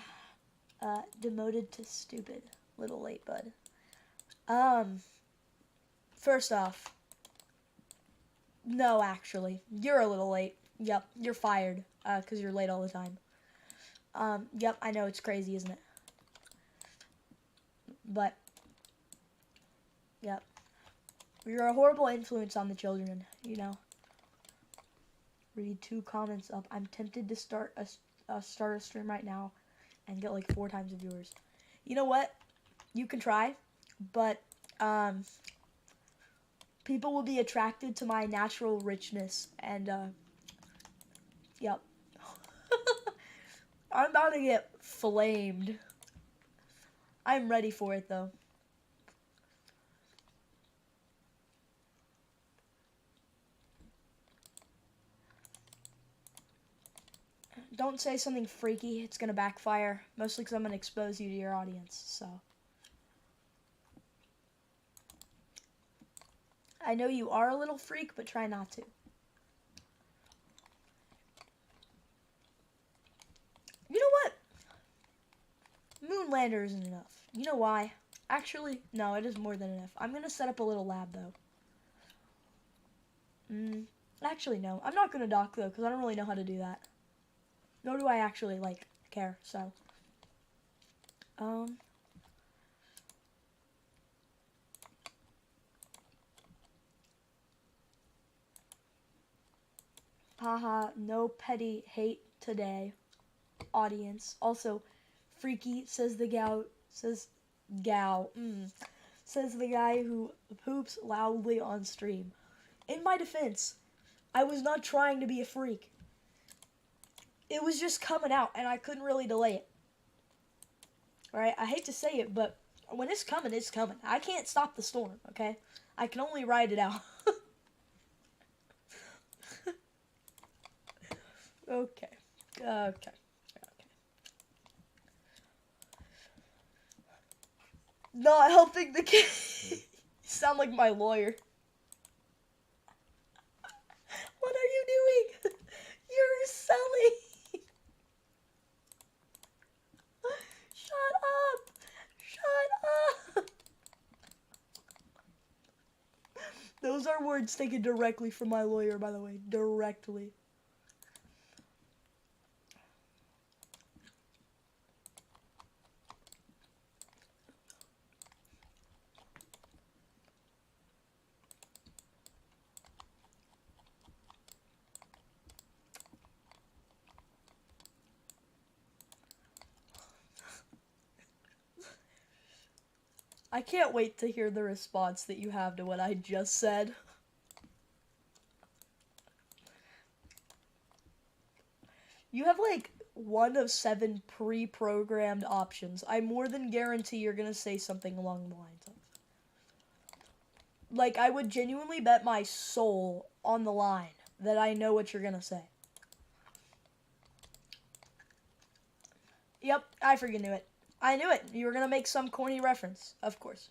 A: demoted to stupid. Little late, bud. First off, no, actually. You're a little late. Yep, you're fired, because you're late all the time. Yep, I know it's crazy, isn't it? But, yep. You're a horrible influence on the children, you know. Read 2 comments up. I'm tempted to start a stream right now and get like 4 times the viewers. You know what? You can try, but people will be attracted to my natural richness, and yep. I'm about to get flamed. I'm ready for it though. Don't say something freaky, it's gonna backfire. Mostly because I'm gonna expose you to your audience, so. I know you are a little freak, but try not to. You know what? Moonlander isn't enough. You know why? Actually, no, it is more than enough. I'm gonna set up a little lab though. Actually, no. I'm not gonna dock though, because I don't really know how to do that. Nor do I actually, like, care, so. Haha, no petty hate today, audience. Also, freaky, says the gal, says the guy who poops loudly on stream. In my defense, I was not trying to be a freak. It was just coming out, and I couldn't really delay it. Alright, I hate to say it, but when it's coming, it's coming. I can't stop the storm, okay? I can only ride it out. Okay. Okay. Not helping the kid. You sound like my lawyer. What are you doing? You're selling. Shut up. Shut up. Those are words taken directly from my lawyer, by the way. Directly. I can't wait to hear the response that you have to what I just said. You have like 1 of 7 pre-programmed options. I more than guarantee you're gonna say something along the lines of. Like, I would genuinely bet my soul on the line that I know what you're gonna say. Yep, I freaking knew it. I knew it. You were gonna make some corny reference, of course.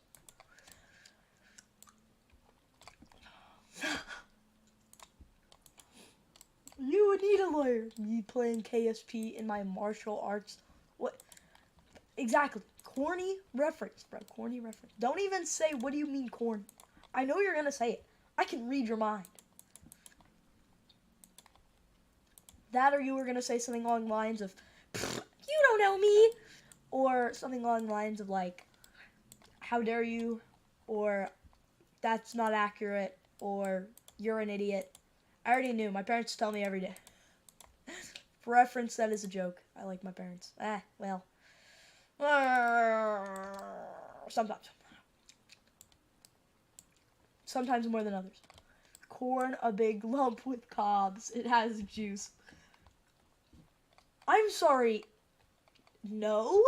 A: You would need a lawyer. Me playing KSP in my martial arts. What? Exactly. Corny reference, bro. Corny reference. Don't even say, what do you mean corny? I know you're gonna say it. I can read your mind. That, or you were gonna say something along the lines of, you don't know me. Or something along the lines of, like, how dare you? Or, that's not accurate. Or, you're an idiot. I already knew. My parents tell me every day. For reference, that is a joke. I like my parents. Well. Sometimes. Sometimes more than others. Corn, a big lump with cobs. It has juice. I'm sorry. No?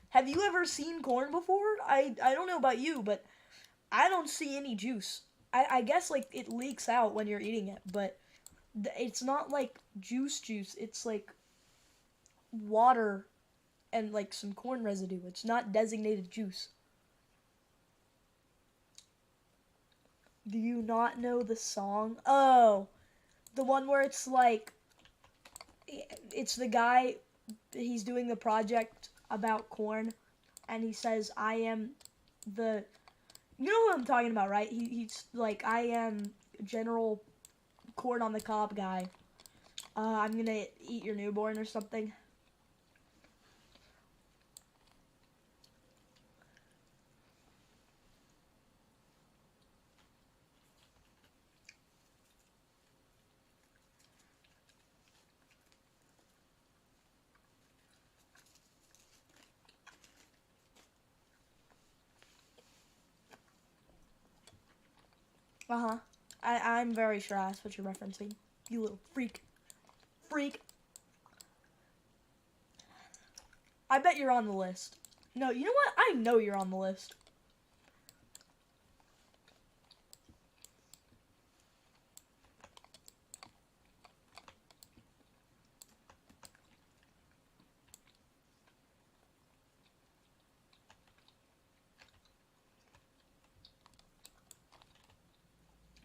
A: Have you ever seen corn before? I don't know about you, but I don't see any juice. I guess, like, it leaks out when you're eating it, but it's not, like, juice. It's, like, water and, like, some corn residue. It's not designated juice. Do you not know the song? Oh, the one where it's, like, it's the guy, he's doing the project about corn, and he says, I am the... You know what I'm talking about, right? He's like, I am General Corn on the Cob guy. I'm gonna eat your newborn or something.
B: Uh-huh. I'm very sure that's what you're referencing. You little freak. Freak. I bet you're on the list. No, you know what? I know you're on the list.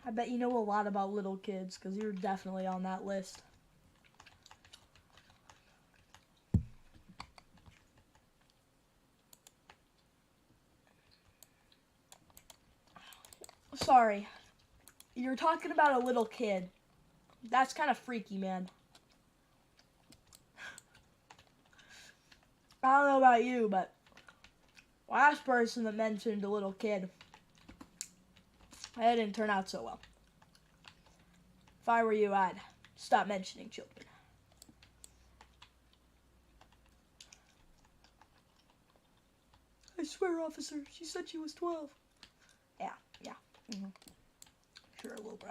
B: I bet you know a lot about little kids, because you're definitely on that list. Sorry. You're talking about a little kid. That's kind of freaky, man. I don't know about you, but last person that mentioned a little kid, it didn't turn out so well. If I were you, I'd stop mentioning children. I swear, officer, she said she was 12. Yeah. Mm-hmm. Sure, little bro.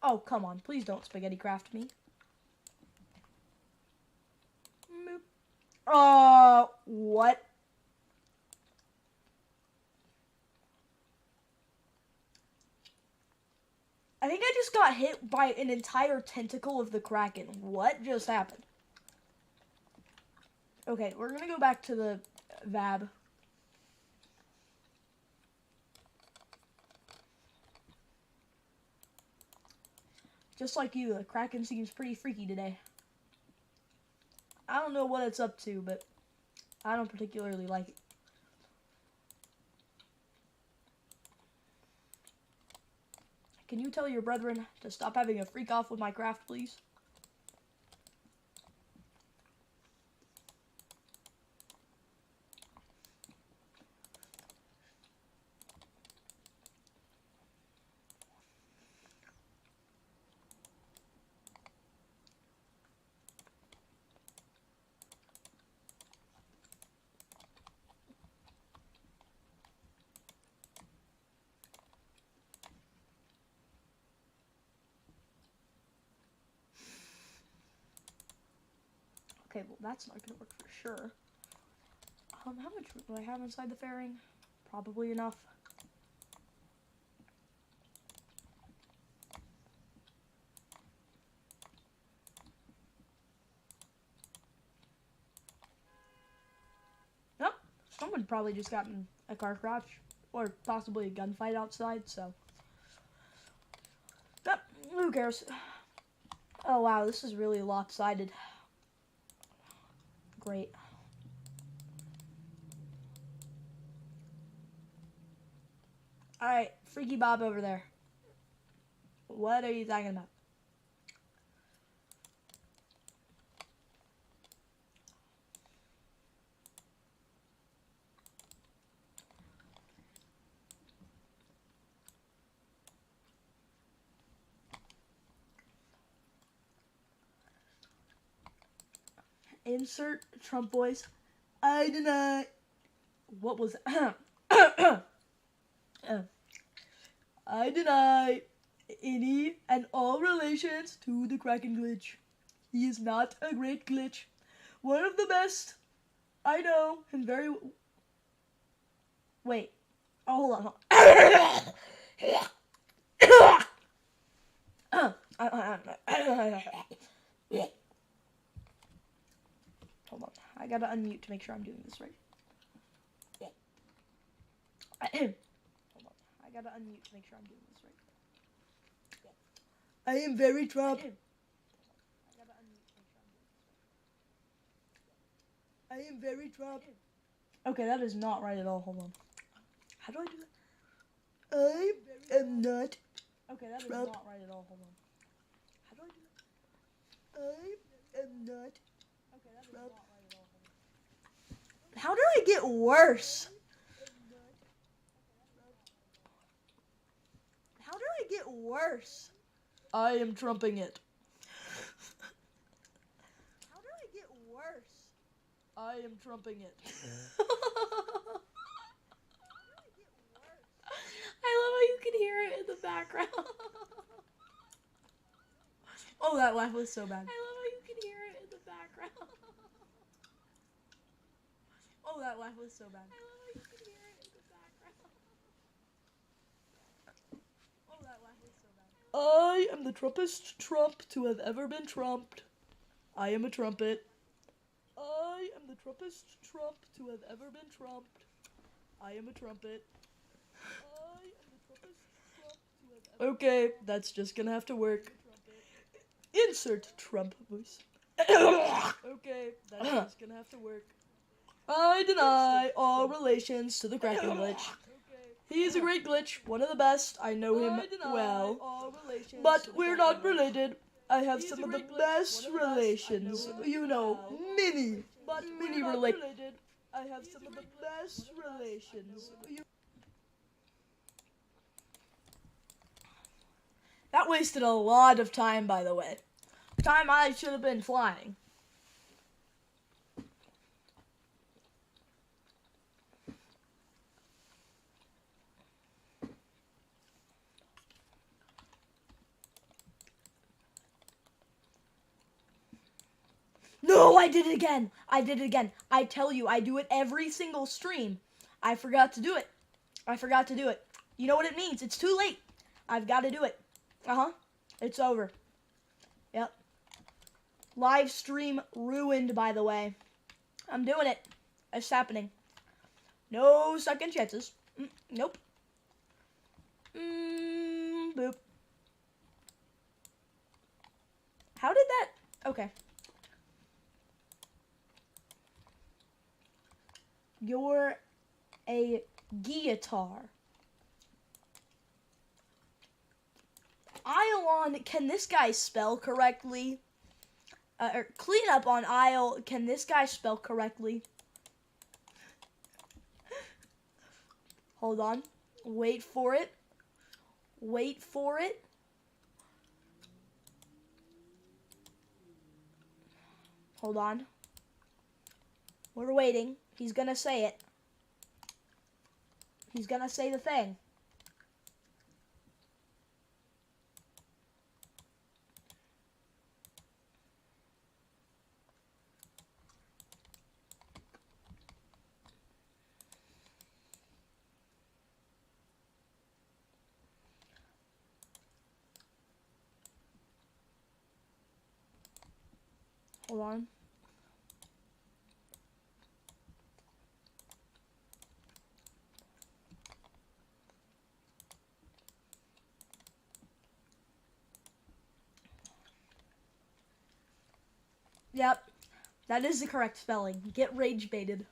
B: Oh, come on. Please don't spaghetti craft me. What? I think I just got hit by an entire tentacle of the Kraken. What just happened? Okay, we're gonna go back to the VAB. Just like you, the Kraken seems pretty freaky today. I don't know what it's up to, but I don't particularly like it. Can you tell your brethren to stop having a freak off with my craft, please? Okay, well that's not gonna work for sure. How much do I have inside the fairing? Probably enough. Nope. Someone probably just got in a car crash or possibly a gunfight outside, so. Yep, who cares? Oh wow, this is really lopsided. Great. Alright, Freaky Bob over there. What are you talking about? Insert Trump voice. I deny. What was I deny any and all relations to the Kraken glitch. He is not a great glitch. One of the best I know and very. Wait. Oh, hold on. Hold on. I gotta unmute to make sure I'm doing this right. Hold on. I gotta unmute to make sure I'm doing this right. I am very Trump. I am very Trump. Okay, that is not right at all. Hold on. How do I do that? I am not. Okay, that Trump. Is not right at all. Hold on. How do I do that? I am not. Okay, that Trump. Is not right at all. Hold on. How do I get worse? How do I get worse? I am trumping it. How do I get worse? I am trumping it.
A: I love how you can can hear it in the background.
B: Oh, that laugh was so bad.
A: I love how you can hear it in the background.
B: Oh, that laugh was so bad.
A: I love how you can hear it in the background.
B: Oh, that laugh was so bad. I am the Trumpest Trump to have ever been trumped. I am a trumpet. I am the Trumpest Trump to have ever been trumped. I am a trumpet. I am the Trumpest Trump to have ever Okay, that's just gonna have to work. Insert Trump voice. Okay, that's just gonna have to work. I deny all relations to the Kraken glitch. He is a great glitch, one of the best. I know him well. But we're not related. I have some of the best relations. You know, many related. I have some of the best relations. That wasted a lot of time, by the way. Time I should have been flying. No, I did it again. I did it again. I tell you, I do it every single stream. I forgot to do it. You know what it means? It's too late. I've got to do it. It's over. Yep. Live stream ruined, by the way. I'm doing it. It's happening. No second chances. Nope. Boop. How did that... Okay. You're a guitar. Ion, can this guy spell correctly? Or clean up on Isle, can this guy spell correctly? Hold on. Wait for it. Wait for it. Hold on. We're waiting. He's gonna say it. He's gonna say the thing. Hold on. Yep, that is the correct spelling. Get rage baited.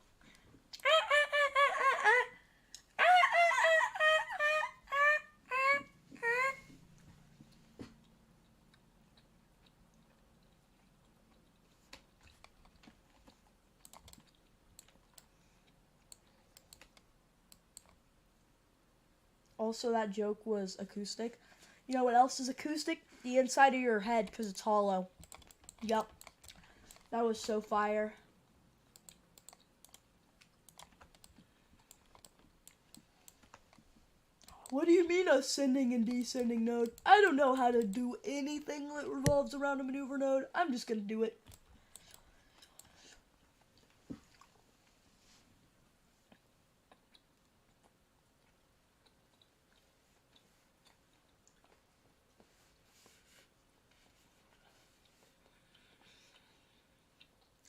B: Also, that joke was acoustic. You know what else is acoustic? The inside of your head, because it's hollow. Yup. That was so fire. What do you mean ascending and descending node? I don't know how to do anything that revolves around a maneuver node. I'm just going to do it.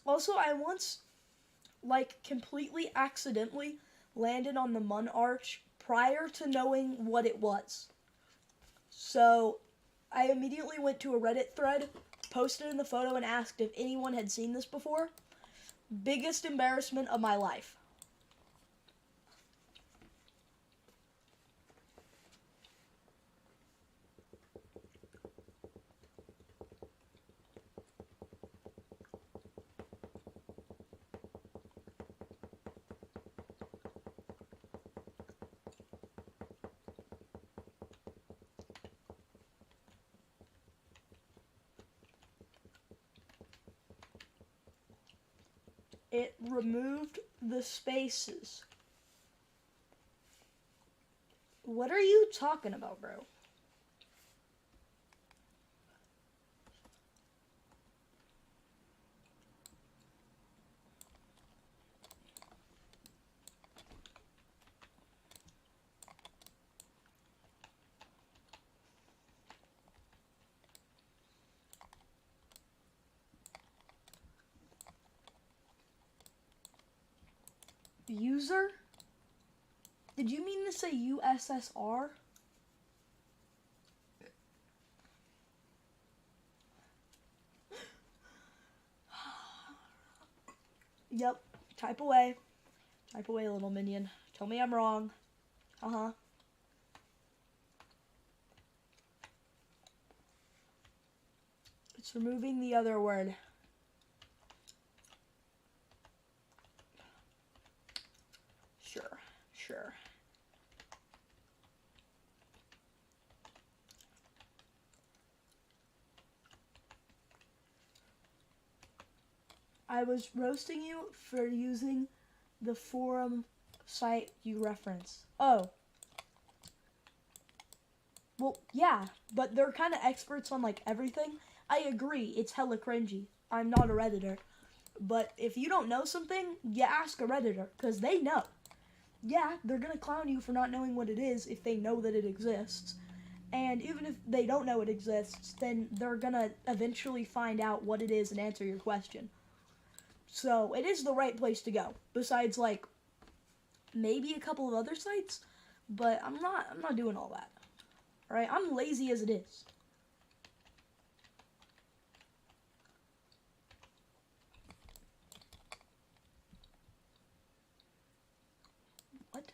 B: Also, I once, completely accidentally landed on the Mun Arch prior to knowing what it was. So, I immediately went to a Reddit thread, posted in the photo, and asked if anyone had seen this before. Biggest embarrassment of my life. It removed the spaces. What are you talking about, bro? User? Did you mean to say USSR? Yep. Type away. Type away, little minion. Tell me I'm wrong. Uh-huh. It's removing the other word. Sure. I was roasting you for using the forum site you reference. Oh. Well, yeah, but they're kind of experts on, like, everything. I agree, it's hella cringy. I'm not a Redditor. But if you don't know something, you ask a Redditor, because they know. Yeah, they're going to clown you for not knowing what it is if they know that it exists. And even if they don't know it exists, then they're going to eventually find out what it is and answer your question. So it is the right place to go. Besides, like, maybe a couple of other sites, but I'm not doing all that. All right, I'm lazy as it is. What?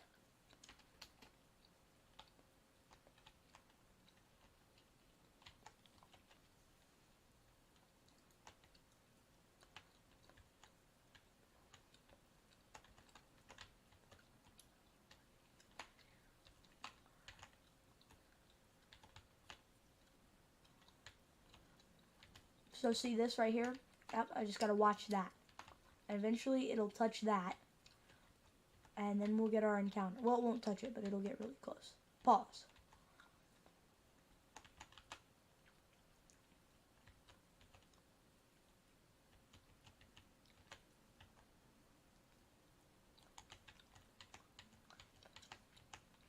B: So see this right here? Yep, I just gotta watch that. And eventually it'll touch that. And then we'll get our encounter. Well, it won't touch it, but it'll get really close. Pause.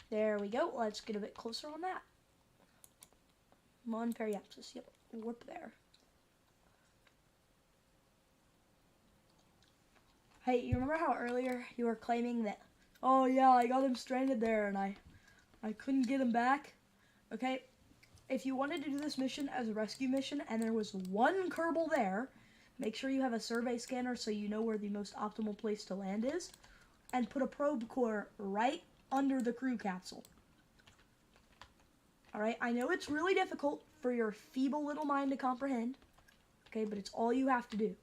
B: There we go. Let's get a bit closer on that. Mon periapsis. Yep, whoop there. Hey, you remember how earlier you were claiming that, oh yeah, I got him stranded there and I couldn't get him back? Okay, if you wanted to do this mission as a rescue mission and there was one kerbal there, make sure you have a survey scanner so you know where the most optimal place to land is, and put a probe core right under the crew capsule. Alright, I know it's really difficult for your feeble little mind to comprehend, okay, but it's all you have to do.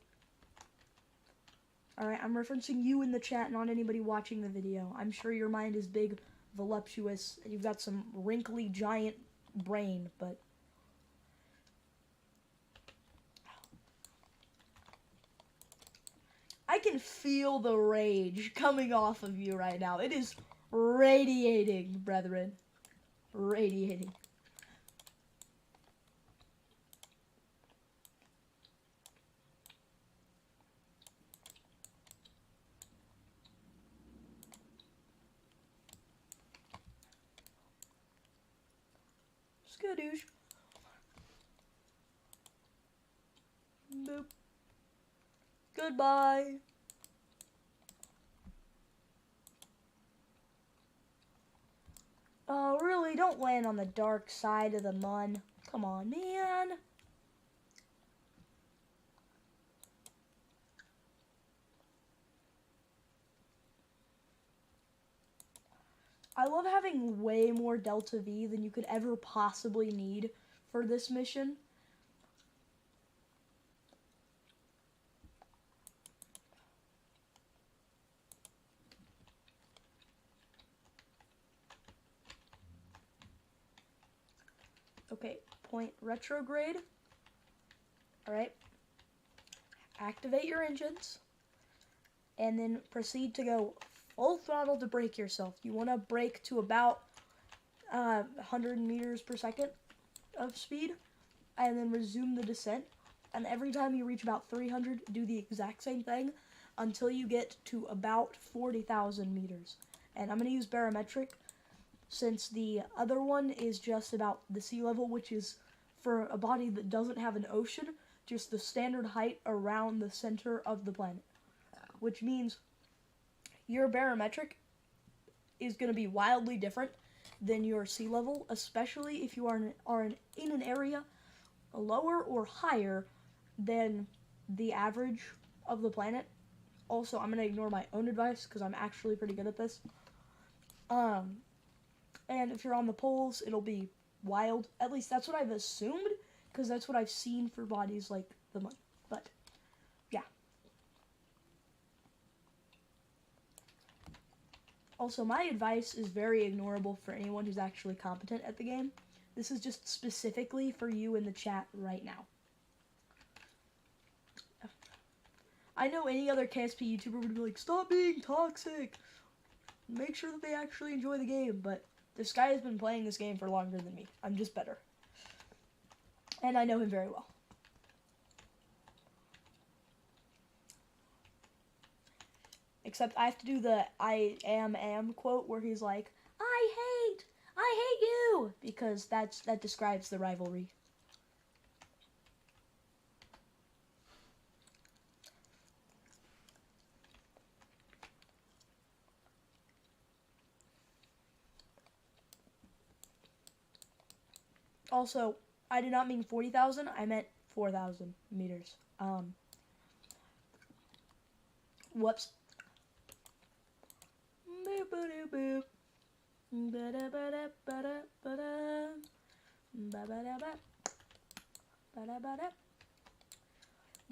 B: Alright, I'm referencing you in the chat, not anybody watching the video. I'm sure your mind is big, voluptuous, and you've got some wrinkly, giant brain, but... I can feel the rage coming off of you right now. It is radiating, brethren. Radiating. Skadoosh. Boop. Goodbye. Oh, really? Don't land on the dark side of the mun. Come on, man. I love having way more Delta V than you could ever possibly need for this mission. Okay, point retrograde. Alright. Activate your engines. And then proceed to go full throttle to brake yourself. You want to brake to about 100 meters per second of speed, and then resume the descent. And every time you reach about 300, do the exact same thing until you get to about 40,000 meters. And I'm going to use barometric since the other one is just about the sea level, which is for a body that doesn't have an ocean, just the standard height around the center of the planet. Which means your barometric is going to be wildly different than your sea level, especially if you are in an area lower or higher than the average of the planet. Also, I'm going to ignore my own advice because I'm actually pretty good at this. And if you're on the poles, it'll be wild. At least that's what I've assumed, because that's what I've seen for bodies like the Moon. But, yeah. Also, my advice is very ignorable for anyone who's actually competent at the game. This is just specifically for you in the chat right now. I know any other KSP YouTuber would be like, stop being toxic. Make sure that they actually enjoy the game. But this guy has been playing this game for longer than me. I'm just better. And I know him very well. Except I have to do the I am quote where he's like, I hate you, because that describes the rivalry. Also, I did not mean 40,000, I meant 4,000 meters. Whoops.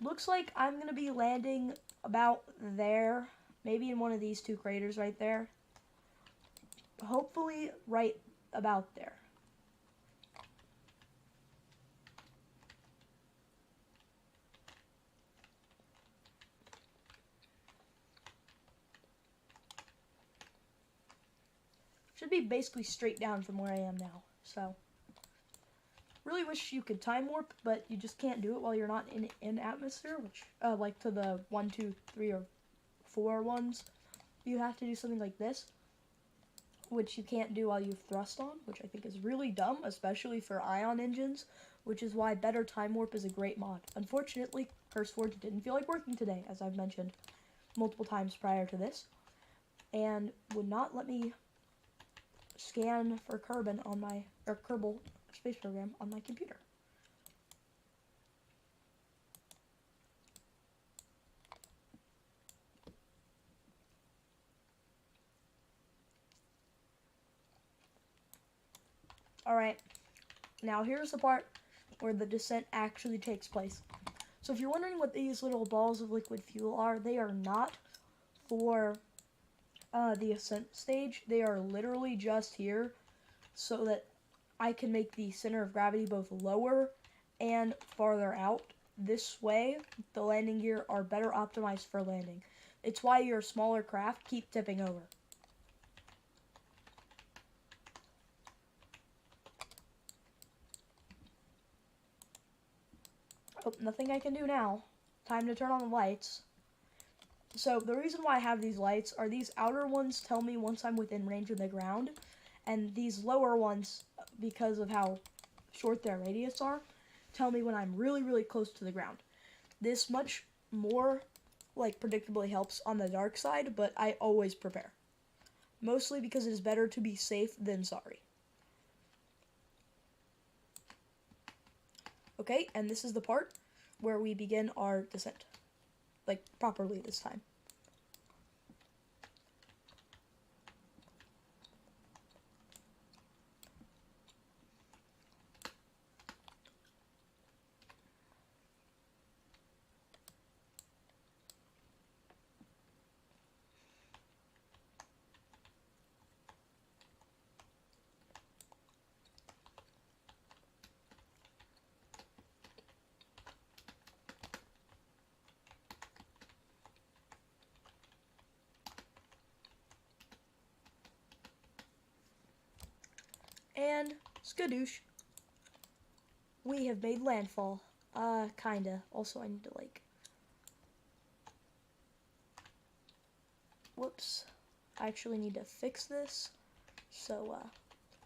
B: Looks like I'm going to be landing about there, maybe in one of these two craters right there. Hopefully right about there. Should be basically straight down from where I am now. So, really wish you could time warp, but you just can't do it while you're not in atmosphere, which, like to the 1, 2, 3, or 4 ones. You have to do something like this, which you can't do while you have thrust on, which I think is really dumb, especially for ion engines, which is why better time warp is a great mod. Unfortunately, CurseForge didn't feel like working today, as I've mentioned multiple times prior to this, and would not let me scan for kerbal space program on my computer. Alright, now here's the part where the descent actually takes place. So if you're wondering what these little balls of liquid fuel are, they are not for the ascent stage. They are literally just here so that I can make the center of gravity both lower and farther out. This way, the landing gear are better optimized for landing. It's why your smaller craft keep tipping over. Oh, nothing I can do now. Time to turn on the lights. So the reason why I have these lights are these outer ones tell me once I'm within range of the ground, and these lower ones, because of how short their radius are, tell me when I'm really, really close to the ground. This much more, like, predictably helps on the dark side, but I always prepare. Mostly because it is better to be safe than sorry. Okay, and this is the part where we begin our descent. Like, properly this time. And skadoosh. We have made landfall. Kinda. Also, I need to, like... Whoops. I actually need to fix this. So,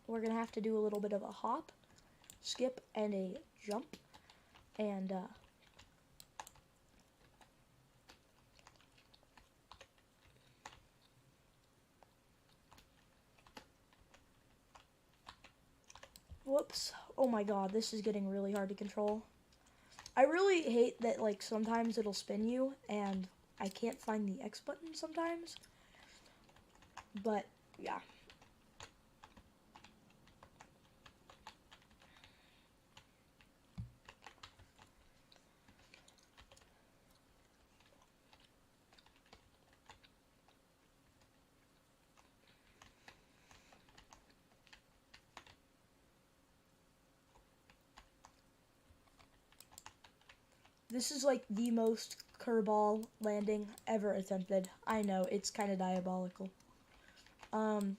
B: we're gonna have to do a little bit of a hop, skip, and a jump. And, whoops. Oh my god, this is getting really hard to control. I really hate that, like, sometimes it'll spin you, and I can't find the X button sometimes. But, yeah. This is like the most kerbal landing ever attempted. I know, it's kind of diabolical. Kind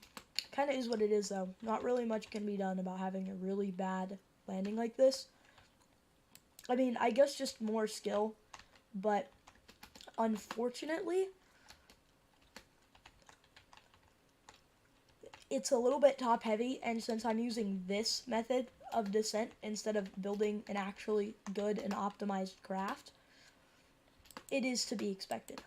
B: of is what it is though. Not really much can be done about having a really bad landing like this. I mean, I guess just more skill, but unfortunately, it's a little bit top heavy, and since I'm using this method of descent instead of building an actually good and optimized craft, it is to be expected.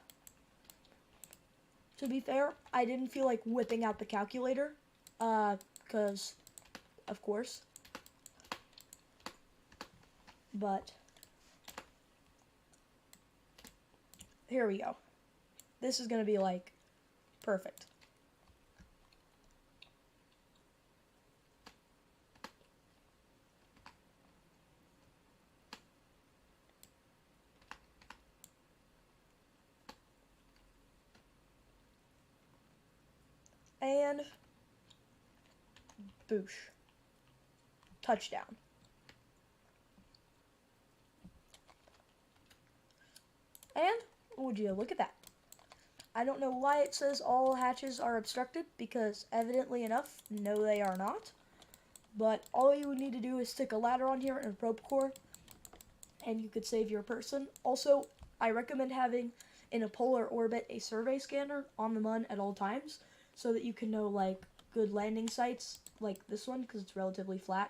B: To be fair, I didn't feel like whipping out the calculator, because, of course, but here we go. This is going to be, like, perfect. And boosh. Touchdown. And would you look at that? I don't know why it says all hatches are obstructed, because evidently enough, no they are not. But all you would need to do is stick a ladder on here and a rope core, and you could save your person. Also, I recommend having in a polar orbit a survey scanner on the mun at all times, so that you can know, like, good landing sites, like this one, because it's relatively flat,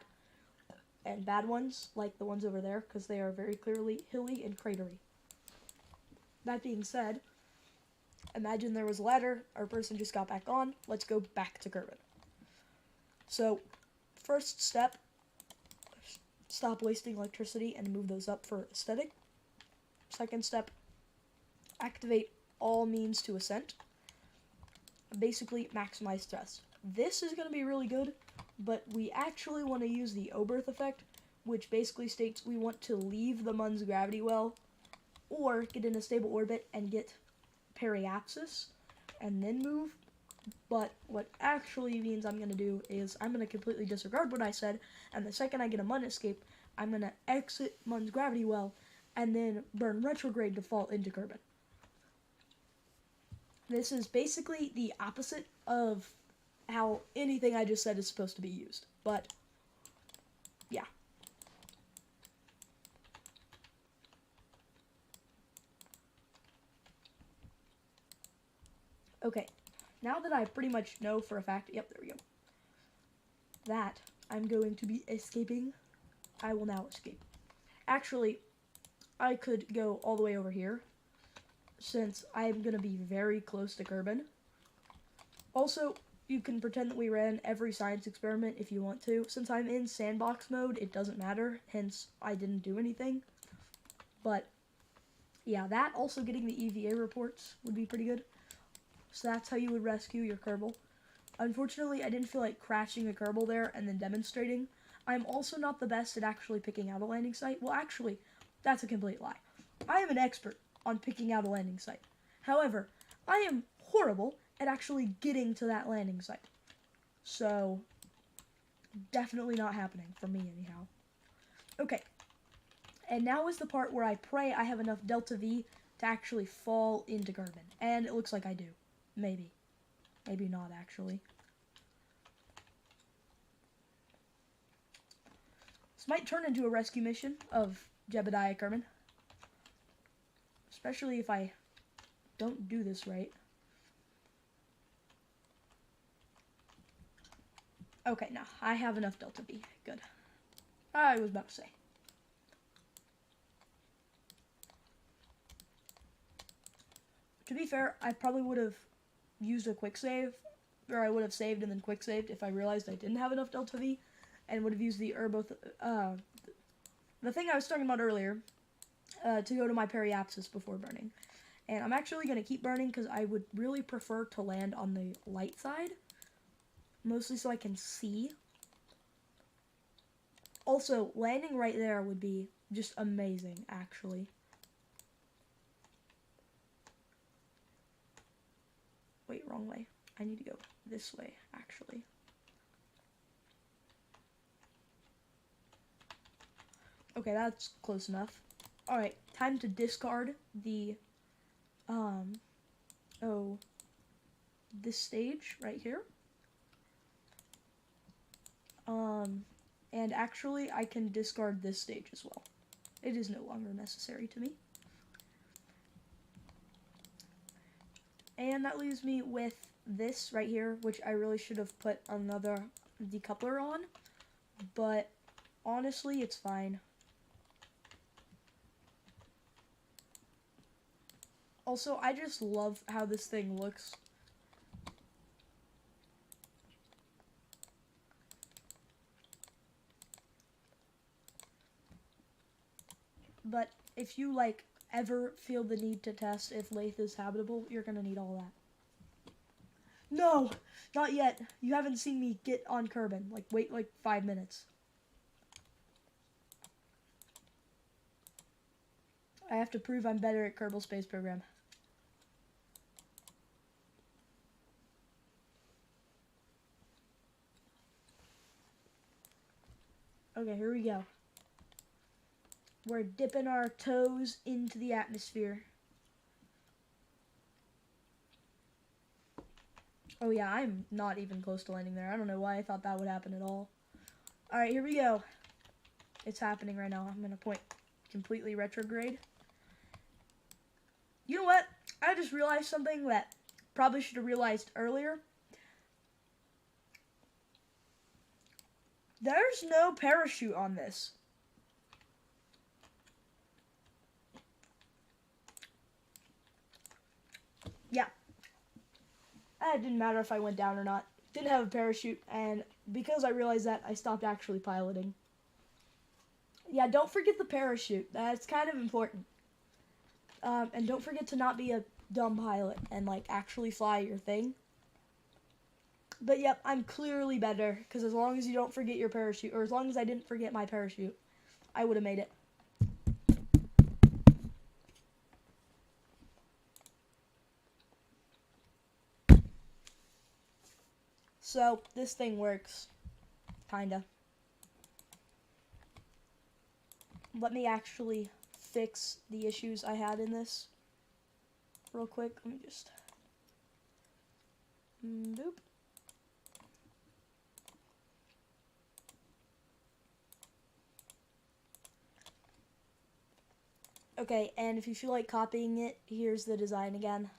B: and bad ones, like the ones over there, because they are very clearly hilly and cratery. That being said, imagine there was a ladder, our person just got back on, let's go back to Kerbin. So, first step, stop wasting electricity and move those up for aesthetic. Second step, activate all means to ascent. Basically, maximize thrust. This is going to be really good, but we actually want to use the Oberth effect, which basically states we want to leave the mun's gravity well, or get in a stable orbit and get periapsis, and then move. But what actually means I'm going to do is I'm going to completely disregard what I said, and the second I get a mun escape, I'm going to exit mun's gravity well, and then burn retrograde to fall into Kerbin. This is basically the opposite of how anything I just said is supposed to be used. But, yeah. Okay, now that I pretty much know for a fact, yep, there we go, that I'm going to be escaping, I will now escape. Actually, I could go all the way over here, since I'm going to be very close to Kerbin. Also, you can pretend that we ran every science experiment if you want to. Since I'm in sandbox mode, it doesn't matter, hence I didn't do anything. But, yeah, that, also getting the EVA reports would be pretty good. So that's how you would rescue your kerbal. Unfortunately, I didn't feel like crashing a kerbal there and then demonstrating. I'm also not the best at actually picking out a landing site. Well, actually, that's a complete lie. I am an expert on picking out a landing site. However, I am horrible at actually getting to that landing site. So, definitely not happening for me anyhow. Okay, and now is the part where I pray I have enough delta V to actually fall into Kerbin. And it looks like I do. Maybe. Maybe not, actually. This might turn into a rescue mission of Jebediah Kerman. Especially if I don't do this right. Okay, now I have enough Delta V. Good. I was about to say. To be fair, I probably would have used a quick save, or I would have saved and then quick saved if I realized I didn't have enough Delta V, and would have used the the thing I was talking about earlier, to go to my periapsis before burning. And I'm actually going to keep burning because I would really prefer to land on the light side, mostly so I can see. Also, landing right there would be just amazing, actually. Wait, wrong way. I need to go this way, actually. Okay, that's close enough. Alright, time to discard the, this stage right here. And actually, I can discard this stage as well. It is no longer necessary to me. And that leaves me with this right here, which I really should have put another decoupler on. But honestly, it's fine. Also, I just love how this thing looks. But if you, like, ever feel the need to test if Lathe is habitable, you're gonna need all that. No! Not yet. You haven't seen me get on Kerbin. Like, wait, like, 5 minutes. I have to prove I'm better at Kerbal Space Program. Okay, here we go. We're dipping our toes into the atmosphere. Oh yeah, I'm not even close to landing there. I don't know why I thought that would happen at all. Alright, here we go. It's happening right now. I'm going to point completely retrograde. You know what? I just realized something that probably should have realized earlier. There's no parachute on this. Yeah. It didn't matter if I went down or not. Didn't have a parachute, and because I realized that, I stopped actually piloting. Yeah, don't forget the parachute. That's kind of important. And don't forget to not be a dumb pilot and, like, actually fly your thing. But, yep, I'm clearly better, because as long as you don't forget your parachute, or as long as I didn't forget my parachute, I would have made it. So, this thing works. Kinda. Let me actually fix the issues I had in this real quick. Let me just... Boop. Okay, and if you feel like copying it, here's the design again.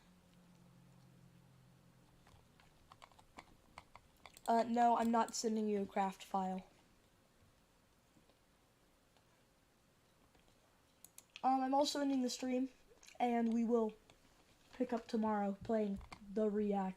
B: No, I'm not sending you a craft file. I'm also ending the stream, and we will pick up tomorrow playing the React